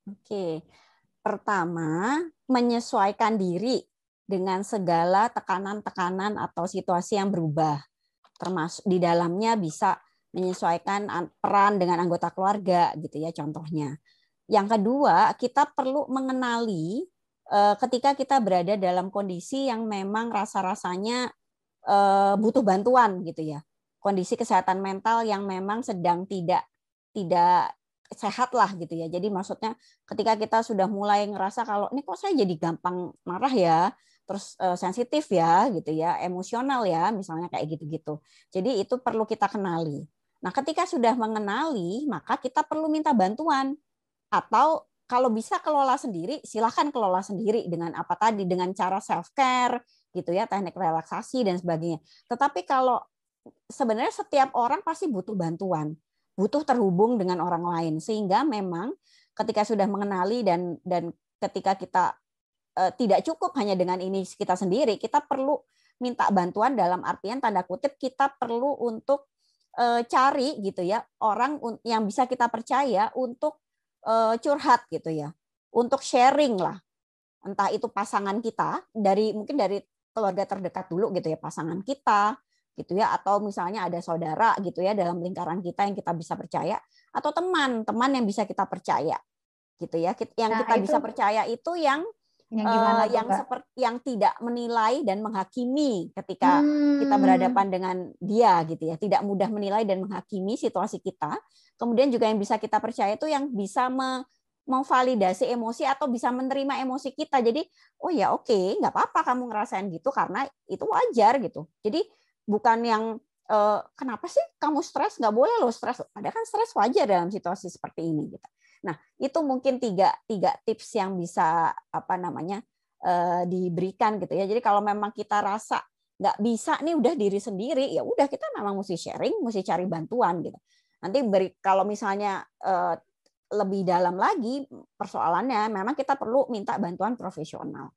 Oke. Pertama, menyesuaikan diri dengan segala tekanan-tekanan atau situasi yang berubah. Termasuk di dalamnya bisa menyesuaikan peran dengan anggota keluarga gitu ya contohnya. Yang kedua, kita perlu mengenali ketika kita berada dalam kondisi yang memang rasa-rasanya butuh bantuan gitu ya. Kondisi kesehatan mental yang memang sedang tidak sehat lah gitu ya. Jadi maksudnya ketika kita sudah mulai ngerasa kalau ini kok saya jadi gampang marah ya, terus sensitif ya gitu ya, emosional ya, misalnya kayak gitu-gitu. Jadi itu perlu kita kenali. Nah, ketika sudah mengenali, maka kita perlu minta bantuan. Atau kalau bisa kelola sendiri, silahkan kelola sendiri dengan apa tadi, dengan cara self-care, gitu ya, teknik relaksasi dan sebagainya. Tetapi kalau sebenarnya setiap orang pasti butuh bantuan, butuh terhubung dengan orang lain. Sehingga memang ketika sudah mengenali dan ketika kita tidak cukup hanya dengan ini kita sendiri, kita perlu minta bantuan dalam artian tanda kutip kita perlu untuk cari gitu ya orang yang bisa kita percaya untuk curhat gitu ya, untuk sharing lah, entah itu pasangan kita mungkin dari keluarga terdekat dulu gitu ya, pasangan kita gitu ya, atau misalnya ada saudara gitu ya dalam lingkaran kita yang kita bisa percaya, atau teman yang bisa kita percaya gitu ya, yang kita bisa percaya itu yang tidak menilai dan menghakimi ketika kita berhadapan dengan dia gitu ya, tidak mudah menilai dan menghakimi situasi kita. Kemudian juga yang bisa kita percaya itu yang bisa memvalidasi emosi atau bisa menerima emosi kita. Jadi oh ya oke, nggak apa-apa kamu ngerasain gitu karena itu wajar gitu. Jadi bukan yang kenapa sih kamu stres, nggak boleh lo stres. Padahal kan stres wajar dalam situasi seperti ini gitu. Nah, itu mungkin tiga tips yang bisa diberikan gitu ya. Jadi kalau memang kita rasa nggak bisa nih udah diri sendiri, ya udah kita memang mesti sharing, mesti cari bantuan gitu. Nanti kalau misalnya lebih dalam lagi persoalannya, memang kita perlu minta bantuan profesional.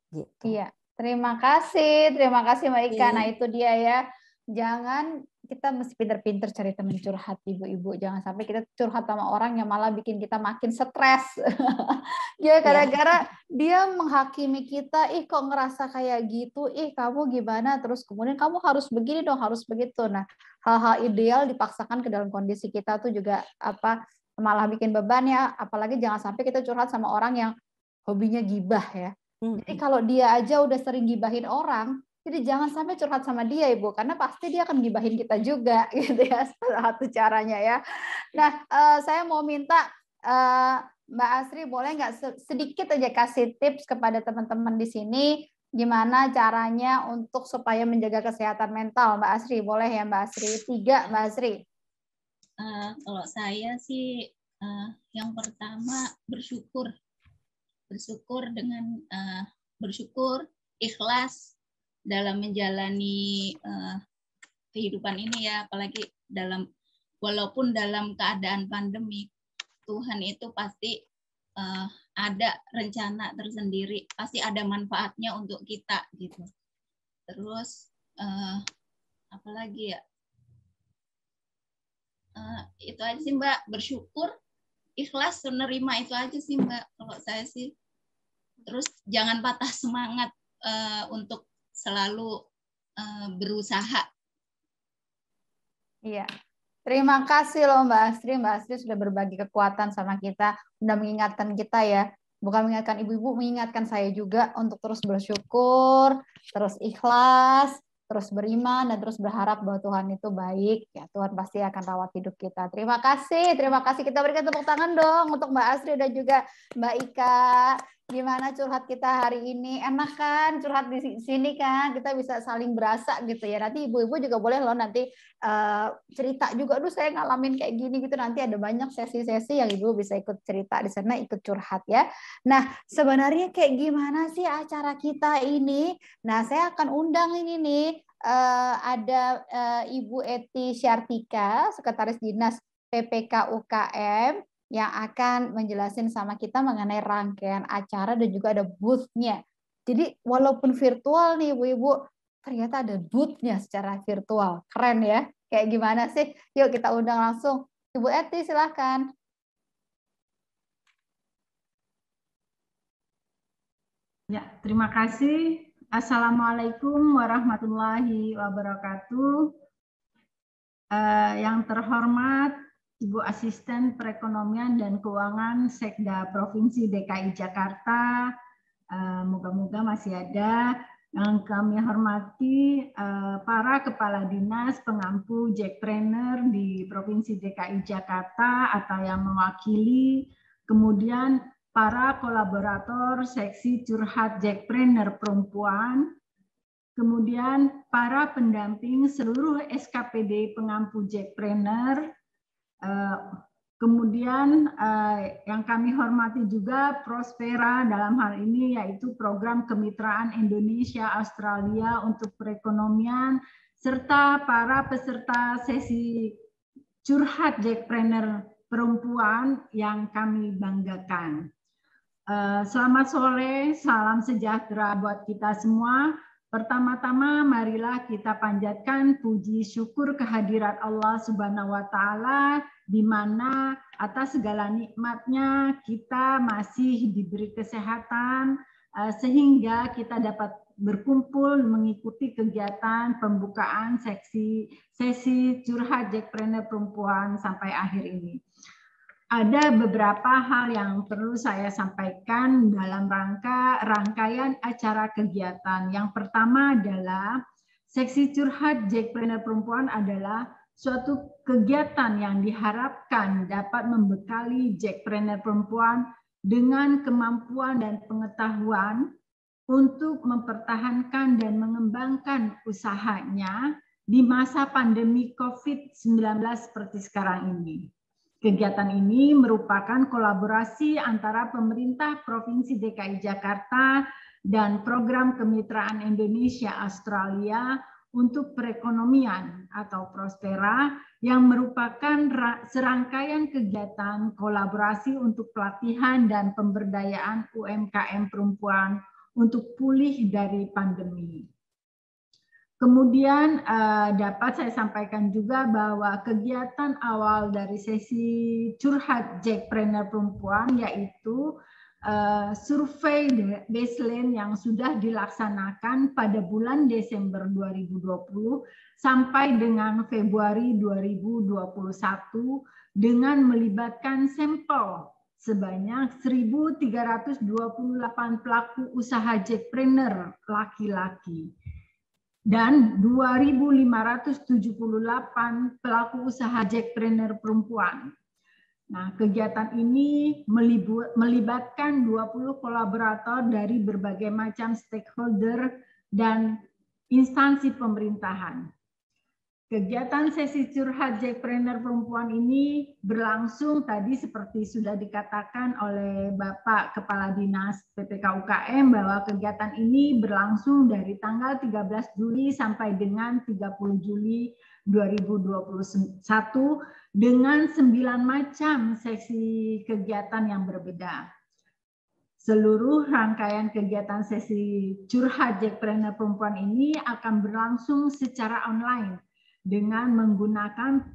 Gitu.
Iya, terima kasih Mbak Ika. Nah itu dia ya. Jangan kita mesti pinter-pinter cari teman curhat ibu-ibu. Jangan sampai kita curhat sama orang yang malah bikin kita makin stres. Ya gara-gara dia menghakimi kita, ih kok ngerasa kayak gitu, ih kamu gimana, terus kemudian kamu harus begini dong, harus begitu. Nah, hal-hal ideal dipaksakan ke dalam kondisi kita tuh juga malah bikin beban ya. Apalagi jangan sampai kita curhat sama orang yang hobinya gibah ya. Jadi kalau dia aja udah sering gibahin orang, jadi jangan sampai curhat sama dia Ibu, karena pasti dia akan gibahin kita juga gitu ya, salah satu caranya ya. Nah, saya mau minta Mbak Asri boleh nggak sedikit aja kasih tips kepada teman-teman di sini gimana caranya untuk supaya menjaga kesehatan mental. Mbak Asri, boleh ya Mbak Asri? 3 Mbak Asri.
Kalau saya sih yang pertama bersyukur dengan bersyukur, ikhlas dalam menjalani kehidupan ini ya, apalagi walaupun dalam keadaan pandemi, Tuhan itu pasti ada rencana tersendiri, pasti ada manfaatnya untuk kita gitu. Terus apalagi ya, itu aja sih Mbak, bersyukur, ikhlas, menerima, itu aja sih Mbak kalau saya sih. Terus jangan patah semangat untuk selalu berusaha.
Iya. Terima kasih loh Mbak Asri. Mbak Asri sudah berbagi kekuatan sama kita, sudah mengingatkan kita ya. Bukan mengingatkan ibu-ibu, mengingatkan saya juga untuk terus bersyukur, terus ikhlas, terus beriman, dan terus berharap bahwa Tuhan itu baik. Ya, Tuhan pasti akan rawat hidup kita. Terima kasih. Kita berikan tepuk tangan dong untuk Mbak Asri dan juga Mbak Ika. Gimana curhat kita hari ini? Enak kan curhat di sini kan? Kita bisa saling berasa gitu ya. Nanti ibu-ibu juga boleh loh nanti cerita juga. Aduh saya ngalamin kayak gini gitu. Nanti ada banyak sesi-sesi yang ibu bisa ikut cerita di sana, ikut curhat ya. Nah sebenarnya kayak gimana sih acara kita ini? Nah saya akan undang ini nih. Ada Ibu Eti Syartika, Sekretaris Dinas PPK UKM, yang akan menjelaskan sama kita mengenai rangkaian acara dan juga ada booth-nya. Jadi walaupun virtual nih ibu-ibu, ternyata ada booth-nya secara virtual. Keren ya? Kayak gimana sih? Yuk kita undang langsung. Ibu Eti silahkan.
Ya, terima kasih. Assalamualaikum warahmatullahi wabarakatuh. Yang terhormat Ibu Asisten Perekonomian dan Keuangan Sekda Provinsi DKI Jakarta, moga-moga masih ada. Yang kami hormati para Kepala Dinas Pengampu Jackpreneur di Provinsi DKI Jakarta atau yang mewakili, kemudian para kolaborator seksi curhat Jackpreneur perempuan, kemudian para pendamping seluruh SKPD pengampu Jackpreneur, kemudian yang kami hormati juga Prospera dalam hal ini yaitu program kemitraan Indonesia Australia untuk perekonomian, serta para peserta sesi curhat Jackpreneur perempuan yang kami banggakan. Selamat sore, salam sejahtera buat kita semua. Pertama-tama marilah kita panjatkan puji syukur kehadirat Allah Subhanahu wa Ta'ala, di mana atas segala nikmatnya kita masih diberi kesehatan sehingga kita dapat berkumpul mengikuti kegiatan pembukaan sesi curhat Jackpreneur perempuan sampai akhir ini. Ada beberapa hal yang perlu saya sampaikan dalam rangkaian acara kegiatan. Yang pertama adalah seksi curhat Jackpreneur perempuan adalah suatu kegiatan yang diharapkan dapat membekali Jackpreneur perempuan dengan kemampuan dan pengetahuan untuk mempertahankan dan mengembangkan usahanya di masa pandemi COVID-19 seperti sekarang ini. Kegiatan ini merupakan kolaborasi antara pemerintah Provinsi DKI Jakarta dan program kemitraan Indonesia Australia untuk perekonomian atau Prospera yang merupakan serangkaian kegiatan kolaborasi untuk pelatihan dan pemberdayaan UMKM perempuan untuk pulih dari pandemi. Kemudian dapat saya sampaikan juga bahwa kegiatan awal dari sesi curhat Jackpreneur perempuan yaitu survei baseline yang sudah dilaksanakan pada bulan Desember 2020 sampai dengan Februari 2021 dengan melibatkan sampel sebanyak 1.328 pelaku usaha Jackpreneur laki-laki dan 2.578 pelaku usaha Jackpreneur perempuan. Nah, kegiatan ini melibatkan 20 kolaborator dari berbagai macam stakeholder dan instansi pemerintahan. Kegiatan sesi curhat Jackpreneur perempuan ini berlangsung tadi seperti sudah dikatakan oleh Bapak Kepala Dinas PPK UKM bahwa kegiatan ini berlangsung dari tanggal 13 Juli sampai dengan 30 Juli 2021 dengan 9 macam sesi kegiatan yang berbeda. Seluruh rangkaian kegiatan sesi curhat Jackpreneur perempuan ini akan berlangsung secara online dengan menggunakan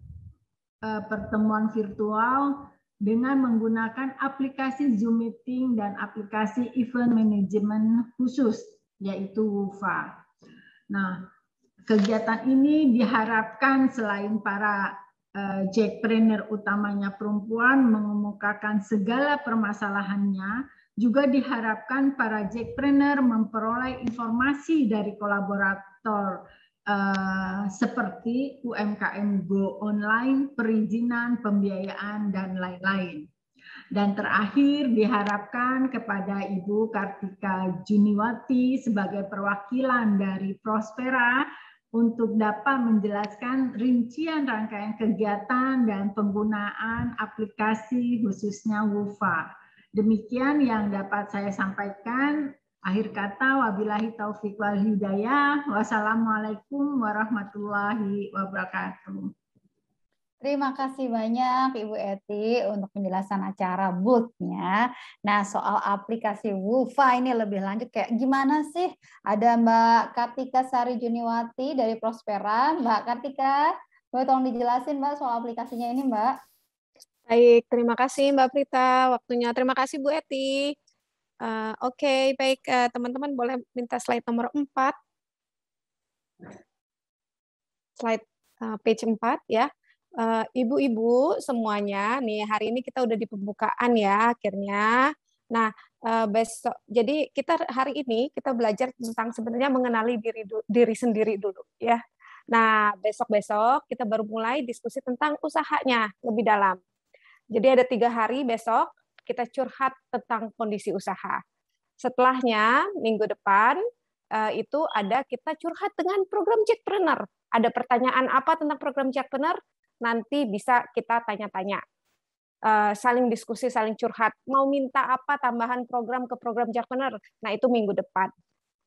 pertemuan virtual, dengan menggunakan aplikasi Zoom Meeting dan aplikasi event management khusus, yaitu WUFA. Nah, kegiatan ini diharapkan selain para Jackpreneur utamanya perempuan mengemukakan segala permasalahannya, juga diharapkan para Jackpreneur memperoleh informasi dari kolaborator seperti UMKM Go Online, perizinan, pembiayaan, dan lain-lain. Dan terakhir diharapkan kepada Ibu Kartika Juniwati sebagai perwakilan dari Prospera untuk dapat menjelaskan rincian rangkaian kegiatan dan penggunaan aplikasi khususnya WUFA. Demikian yang dapat saya sampaikan. Akhir kata, wabillahi taufiq wal hidayah. Wassalamualaikum warahmatullahi wabarakatuh.
Terima kasih banyak Ibu Eti untuk penjelasan acara booth-nya. Nah, soal aplikasi WUFA ini lebih lanjut kayak gimana sih? Ada Mbak Kartika Sari Juniwati dari Prospera. Mbak Kartika, boleh tolong dijelasin Mbak soal aplikasinya ini Mbak?
Baik, terima kasih Mbak Prita waktunya. Terima kasih Bu Eti. Oke, baik teman-teman boleh minta slide nomor 4. Slide page 4 ya. Ibu-ibu semuanya, nih hari ini kita udah di pembukaan ya akhirnya. Nah, besok jadi kita hari ini kita belajar tentang sebenarnya mengenali diri sendiri dulu ya. Nah, besok-besok kita baru mulai diskusi tentang usahanya lebih dalam. Jadi ada 3 hari besok. kita curhat tentang kondisi usaha. Setelahnya, minggu depan, itu ada kita curhat dengan program Jackpreneur. Ada pertanyaan apa tentang program Jackpreneur? Nanti bisa kita tanya-tanya. Saling diskusi, saling curhat. Mau minta apa tambahan program ke program Jackpreneur? Nah, itu minggu depan.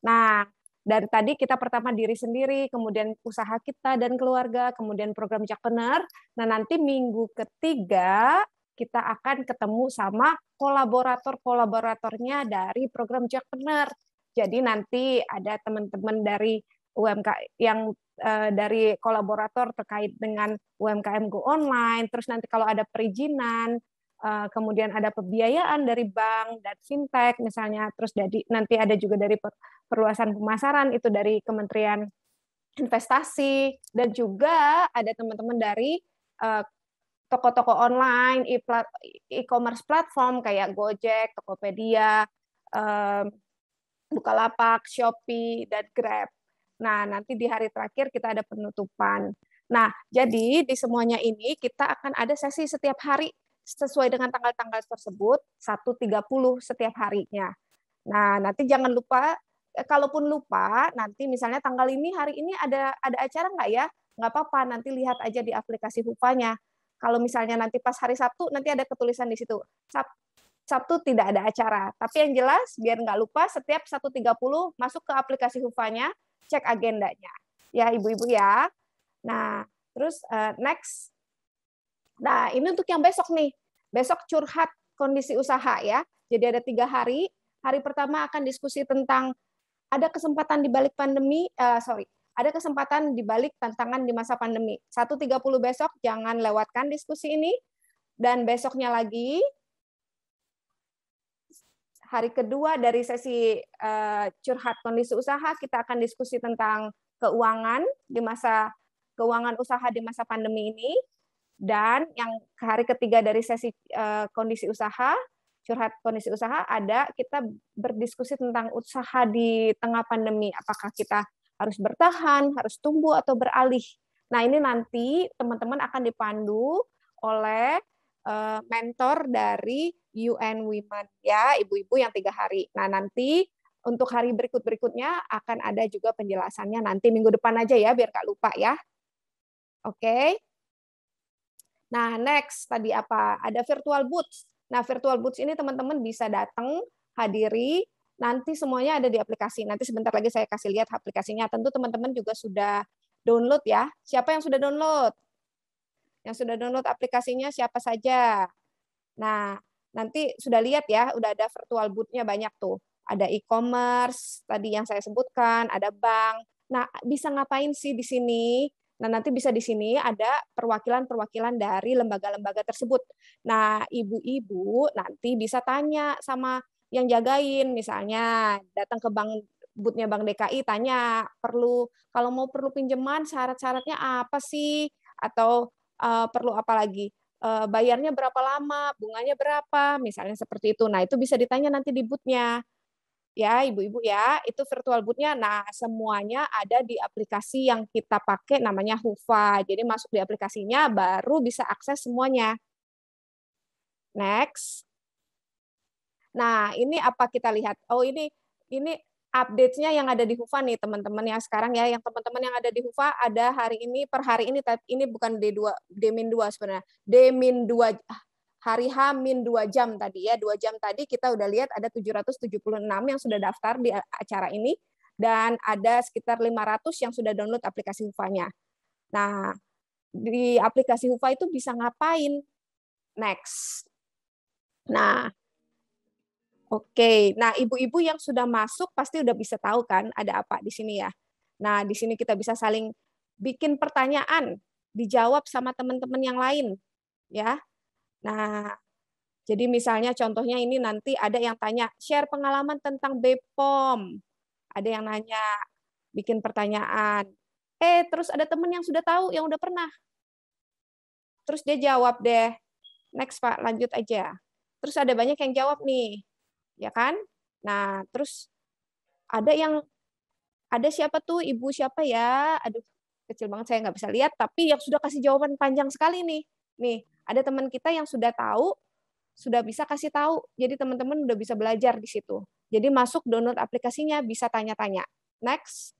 Nah, dari tadi kita pertama diri sendiri, kemudian usaha kita dan keluarga, kemudian program Jackpreneur. Nah, nanti minggu ketiga kita akan ketemu sama kolaborator-kolaboratornya dari program Jackpreneur. Jadi nanti ada teman-teman dari UMKM yang dari kolaborator terkait dengan UMKM Go Online, terus nanti kalau ada perizinan, kemudian ada pembiayaan dari bank dan fintech misalnya, terus nanti ada juga dari perluasan pemasaran itu dari Kementerian Investasi, dan juga ada teman-teman dari toko-toko online, e-commerce platform kayak Gojek, Tokopedia, Bukalapak, Shopee, dan Grab. Nah, nanti di hari terakhir kita ada penutupan. Nah, jadi di semuanya ini kita akan ada sesi setiap hari sesuai dengan tanggal-tanggal tersebut, 1.30 setiap harinya. Nah, nanti jangan lupa, kalaupun lupa, nanti misalnya tanggal ini, hari ini ada acara nggak ya? Nggak apa-apa, nanti lihat aja di aplikasi Hufanya. Kalau misalnya nanti pas hari Sabtu, nanti ada ketulisan di situ. Sabtu tidak ada acara. Tapi yang jelas, biar nggak lupa, setiap 1.30 masuk ke aplikasi Hufanya, cek agendanya. Ya, ibu-ibu ya. Nah, terus next. Nah, ini untuk yang besok nih. Besok curhat kondisi usaha ya. Jadi ada 3 hari. Hari pertama akan diskusi tentang ada kesempatan di balik pandemi, ada kesempatan di balik tantangan di masa pandemi. 1.30 besok, jangan lewatkan diskusi ini. Dan besoknya lagi, hari kedua dari sesi curhat kondisi usaha, kita akan diskusi tentang keuangan usaha di masa pandemi ini. Dan yang hari ketiga dari sesi kondisi usaha, curhat kondisi usaha, ada kita berdiskusi tentang usaha di tengah pandemi. Apakah kita harus bertahan, harus tumbuh, atau beralih. Nah, ini nanti teman-teman akan dipandu oleh mentor dari UN Women, ya, ibu-ibu yang 3 hari. Nah, nanti untuk hari berikut-berikutnya akan ada juga penjelasannya nanti minggu depan aja ya, biar nggak lupa ya. Oke. Nah, next tadi apa? Ada virtual booths. Nah, virtual booths ini teman-teman bisa datang, hadiri, nanti semuanya ada di aplikasi. Nanti sebentar lagi saya kasih lihat aplikasinya. Tentu teman-teman juga sudah download ya. Siapa yang sudah download? Yang sudah download aplikasinya siapa saja? Nah, nanti sudah lihat ya, udah ada virtual booth-nya banyak tuh. Ada e-commerce, tadi yang saya sebutkan, ada bank. Nah, bisa ngapain sih di sini? Nah, nanti bisa di sini ada perwakilan-perwakilan dari lembaga-lembaga tersebut. Nah, ibu-ibu nanti bisa tanya sama yang jagain, misalnya datang ke bank, booth-nya Bank DKI, tanya, kalau mau perlu pinjaman, syarat-syaratnya apa sih? Atau perlu apa lagi? Bayarnya berapa lama? Bunganya berapa? Misalnya seperti itu. Nah, itu bisa ditanya nanti di booth-nya. Ya, ibu-ibu ya, itu virtual booth-nya. Nah, semuanya ada di aplikasi yang kita pakai namanya Hufa. Jadi masuk di aplikasinya baru bisa akses semuanya. Next. Nah, ini apa kita lihat? Oh, ini update-nya yang ada di Hufa nih, teman-teman yang sekarang ya. Yang teman-teman yang ada di Hufa ada hari ini per hari ini, tapi ini bukan D-2 sebenarnya. D-2 hari H-2 jam tadi ya, 2 jam tadi kita udah lihat ada 776 yang sudah daftar di acara ini, dan ada sekitar 500 yang sudah download aplikasi Hufanya. Nah, di aplikasi Hufa itu bisa ngapain? Next. Nah, oke. Nah, ibu-ibu yang sudah masuk pasti udah bisa tahu kan ada apa di sini ya. Nah, di sini kita bisa saling bikin pertanyaan, dijawab sama teman-teman yang lain, ya. Nah, jadi misalnya contohnya ini nanti ada yang tanya, share pengalaman tentang BPOM. Ada yang nanya, bikin pertanyaan. Terus ada teman yang sudah tahu, yang udah pernah. Terus dia jawab deh. Next Pak, lanjut aja. Terus ada banyak yang jawab nih. Ya kan? Nah, terus ada siapa tuh, ibu siapa ya? Aduh, kecil banget saya nggak bisa lihat, tapi yang sudah kasih jawaban panjang sekali nih. Nih, ada teman kita yang sudah tahu sudah bisa kasih tahu. Jadi teman-teman udah bisa belajar di situ. Jadi masuk download aplikasinya, bisa tanya-tanya. Next.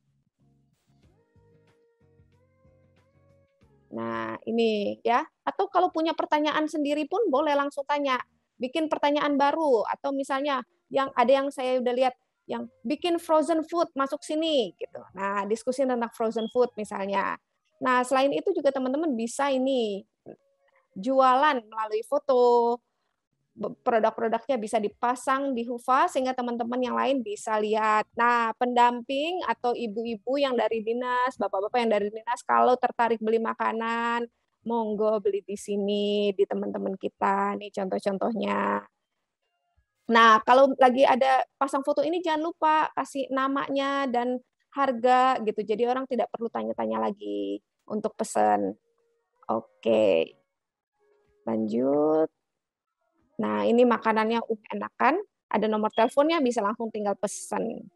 Nah, ini ya. Atau kalau punya pertanyaan sendiri pun boleh langsung tanya. Bikin pertanyaan baru atau misalnya yang ada yang saya udah lihat yang bikin frozen food masuk sini gitu. Nah, diskusi tentang frozen food misalnya. Nah, selain itu juga teman-teman bisa ini jualan melalui foto. Produk-produknya bisa dipasang di Hufa sehingga teman-teman yang lain bisa lihat. Nah, pendamping atau ibu-ibu yang dari dinas, bapak-bapak yang dari dinas kalau tertarik beli makanan, monggo beli di sini di teman-teman kita. Nih contoh-contohnya. Nah, kalau lagi ada pasang foto ini jangan lupa kasih namanya dan harga gitu. Jadi orang tidak perlu tanya-tanya lagi untuk pesan. Oke. Lanjut. Nah, ini makanannya enak kan? Ada nomor teleponnya, bisa langsung tinggal pesan.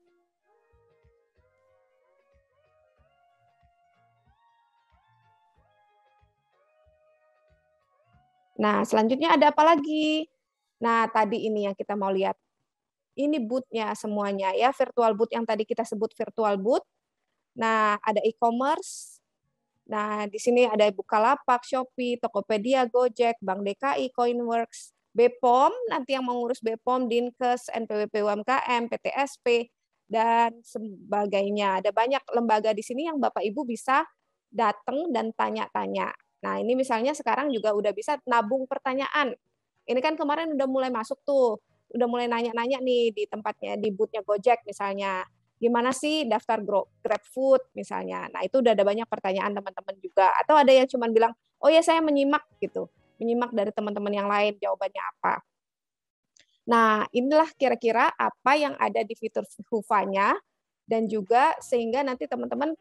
Nah, selanjutnya ada apa lagi? Nah, tadi ini yang kita mau lihat. Ini booth-nya semuanya ya, virtual booth yang tadi kita sebut virtual booth. Nah, ada e-commerce. Nah, di sini ada Bukalapak, Shopee, Tokopedia, Gojek, Bank DKI, Coinworks, BPOM, nanti yang mengurus BPOM, Dinkes, NPWP UMKM, PTSP, dan sebagainya. Ada banyak lembaga di sini yang Bapak Ibu bisa datang dan tanya-tanya. Nah, ini misalnya sekarang juga udah bisa nabung pertanyaan. Ini kan kemarin udah mulai masuk tuh, udah mulai nanya-nanya nih di tempatnya, di booth-nya Gojek misalnya. Gimana sih daftar GrabFood misalnya. Nah, itu udah ada banyak pertanyaan teman-teman juga. Atau ada yang cuma bilang, oh ya saya menyimak gitu. Menyimak dari teman-teman yang lain jawabannya apa. Nah, inilah kira-kira apa yang ada di fitur Hufa-nya dan juga sehingga nanti teman-teman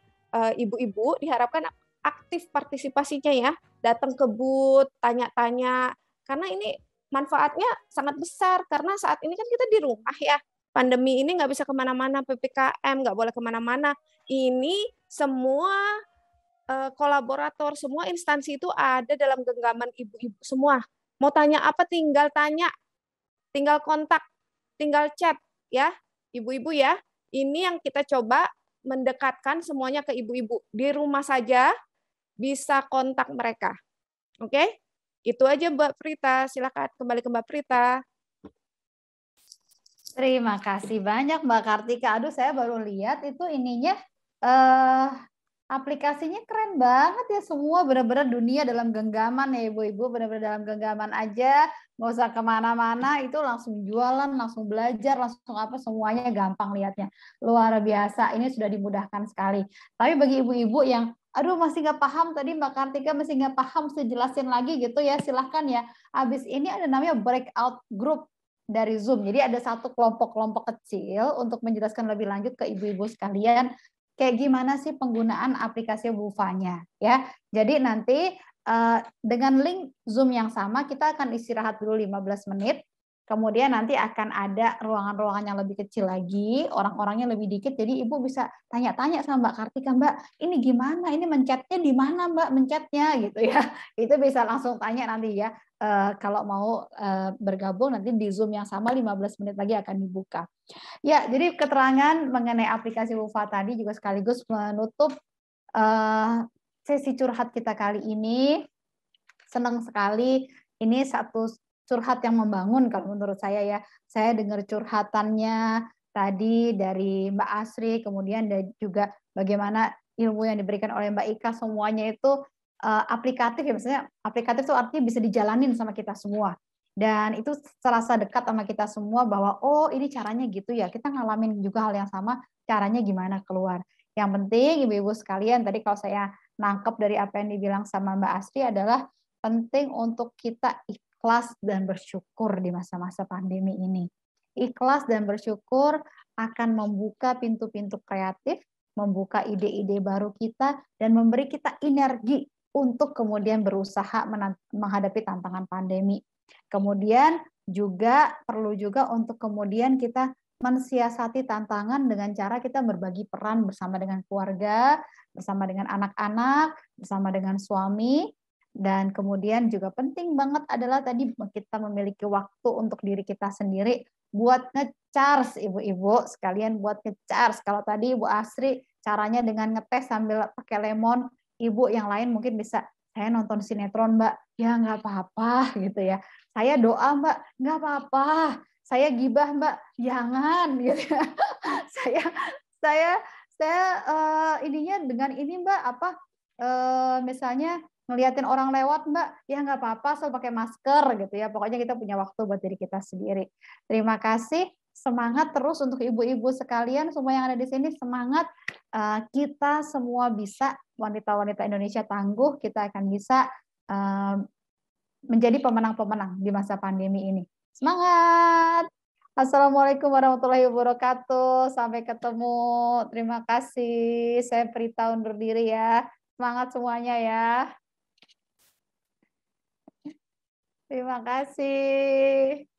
ibu-ibu diharapkan aktif partisipasinya ya, datang ke booth, tanya-tanya karena ini manfaatnya sangat besar karena saat ini kan kita di rumah ya. Pandemi ini nggak bisa kemana-mana, PPKM nggak boleh kemana-mana. Ini semua kolaborator, semua instansi itu ada dalam genggaman ibu-ibu semua. Mau tanya apa tinggal tanya, tinggal kontak, tinggal chat ya, ibu-ibu ya. Ini yang kita coba mendekatkan semuanya ke ibu-ibu. Di rumah saja bisa kontak mereka. Oke? Itu aja Mbak Prita. Silakan kembali ke Mbak Prita.
Terima kasih banyak Mbak Kartika. Aduh, saya baru lihat itu ininya aplikasinya keren banget ya, semua benar-benar dunia dalam genggaman ya ibu-ibu, benar-benar dalam genggaman aja, nggak usah kemana-mana, itu langsung jualan, langsung belajar, langsung apa, semuanya gampang lihatnya. Luar biasa, ini sudah dimudahkan sekali. Tapi bagi ibu-ibu yang aduh masih nggak paham, tadi Mbak Kartika masih nggak paham, sejelasin lagi gitu ya, silahkan ya. Habis ini ada namanya breakout group dari Zoom. Jadi ada satu kelompok-kelompok kecil untuk menjelaskan lebih lanjut ke ibu-ibu sekalian kayak gimana sih penggunaan aplikasi Hufa-nya ya. Jadi nanti dengan link Zoom yang sama kita akan istirahat dulu 15 menit. Kemudian nanti akan ada ruangan-ruangan yang lebih kecil lagi, orang-orangnya lebih dikit, jadi Ibu bisa tanya-tanya sama Mbak Kartika, Mbak, ini gimana? Ini mencetnya di mana Mbak mencetnya gitu ya. Itu bisa langsung tanya nanti ya. Kalau mau bergabung nanti di Zoom yang sama 15 menit lagi akan dibuka. Ya, jadi keterangan mengenai aplikasi Hufa tadi juga sekaligus menutup sesi curhat kita kali ini. Senang sekali, ini satu curhat yang membangun kalau menurut saya ya. Saya dengar curhatannya tadi dari Mbak Asri, kemudian juga bagaimana ilmu yang diberikan oleh Mbak Ika, semuanya itu aplikatif ya, maksudnya aplikatif itu artinya bisa dijalanin sama kita semua. Dan itu terasa dekat sama kita semua bahwa oh ini caranya gitu ya, kita ngalamin juga hal yang sama, caranya gimana keluar. Yang penting ibu-ibu sekalian, tadi kalau saya nangkep dari apa yang dibilang sama Mbak Asri adalah penting untuk kita ikhlas dan bersyukur di masa-masa pandemi ini. Ikhlas dan bersyukur akan membuka pintu-pintu kreatif, membuka ide-ide baru kita, dan memberi kita energi untuk kemudian berusaha menghadapi tantangan pandemi. Kemudian juga perlu juga untuk kemudian kita mensiasati tantangan dengan cara kita berbagi peran bersama dengan keluarga, bersama dengan anak-anak, bersama dengan suami, Dan kemudian juga penting banget adalah tadi kita memiliki waktu untuk diri kita sendiri buat nge-charge ibu-ibu sekalian, buat nge-charge. Kalau tadi Ibu Asri caranya dengan ngetes sambil pakai lemon, ibu yang lain mungkin bisa, saya nonton sinetron Mbak, ya nggak apa-apa gitu ya. Saya doa Mbak, nggak apa-apa. Saya gibah Mbak, jangan gitu. saya ininya dengan ini Mbak apa misalnya ngeliatin orang lewat Mbak, ya nggak apa-apa, asal pakai masker gitu ya. Pokoknya kita punya waktu buat diri kita sendiri. Terima kasih, semangat terus untuk ibu-ibu sekalian, semua yang ada di sini semangat. Kita semua bisa, wanita-wanita Indonesia tangguh, kita akan bisa menjadi pemenang-pemenang di masa pandemi ini. Semangat! Assalamualaikum warahmatullahi wabarakatuh. Sampai ketemu. Terima kasih. Saya Prita undur diri ya. Semangat semuanya ya. Terima kasih.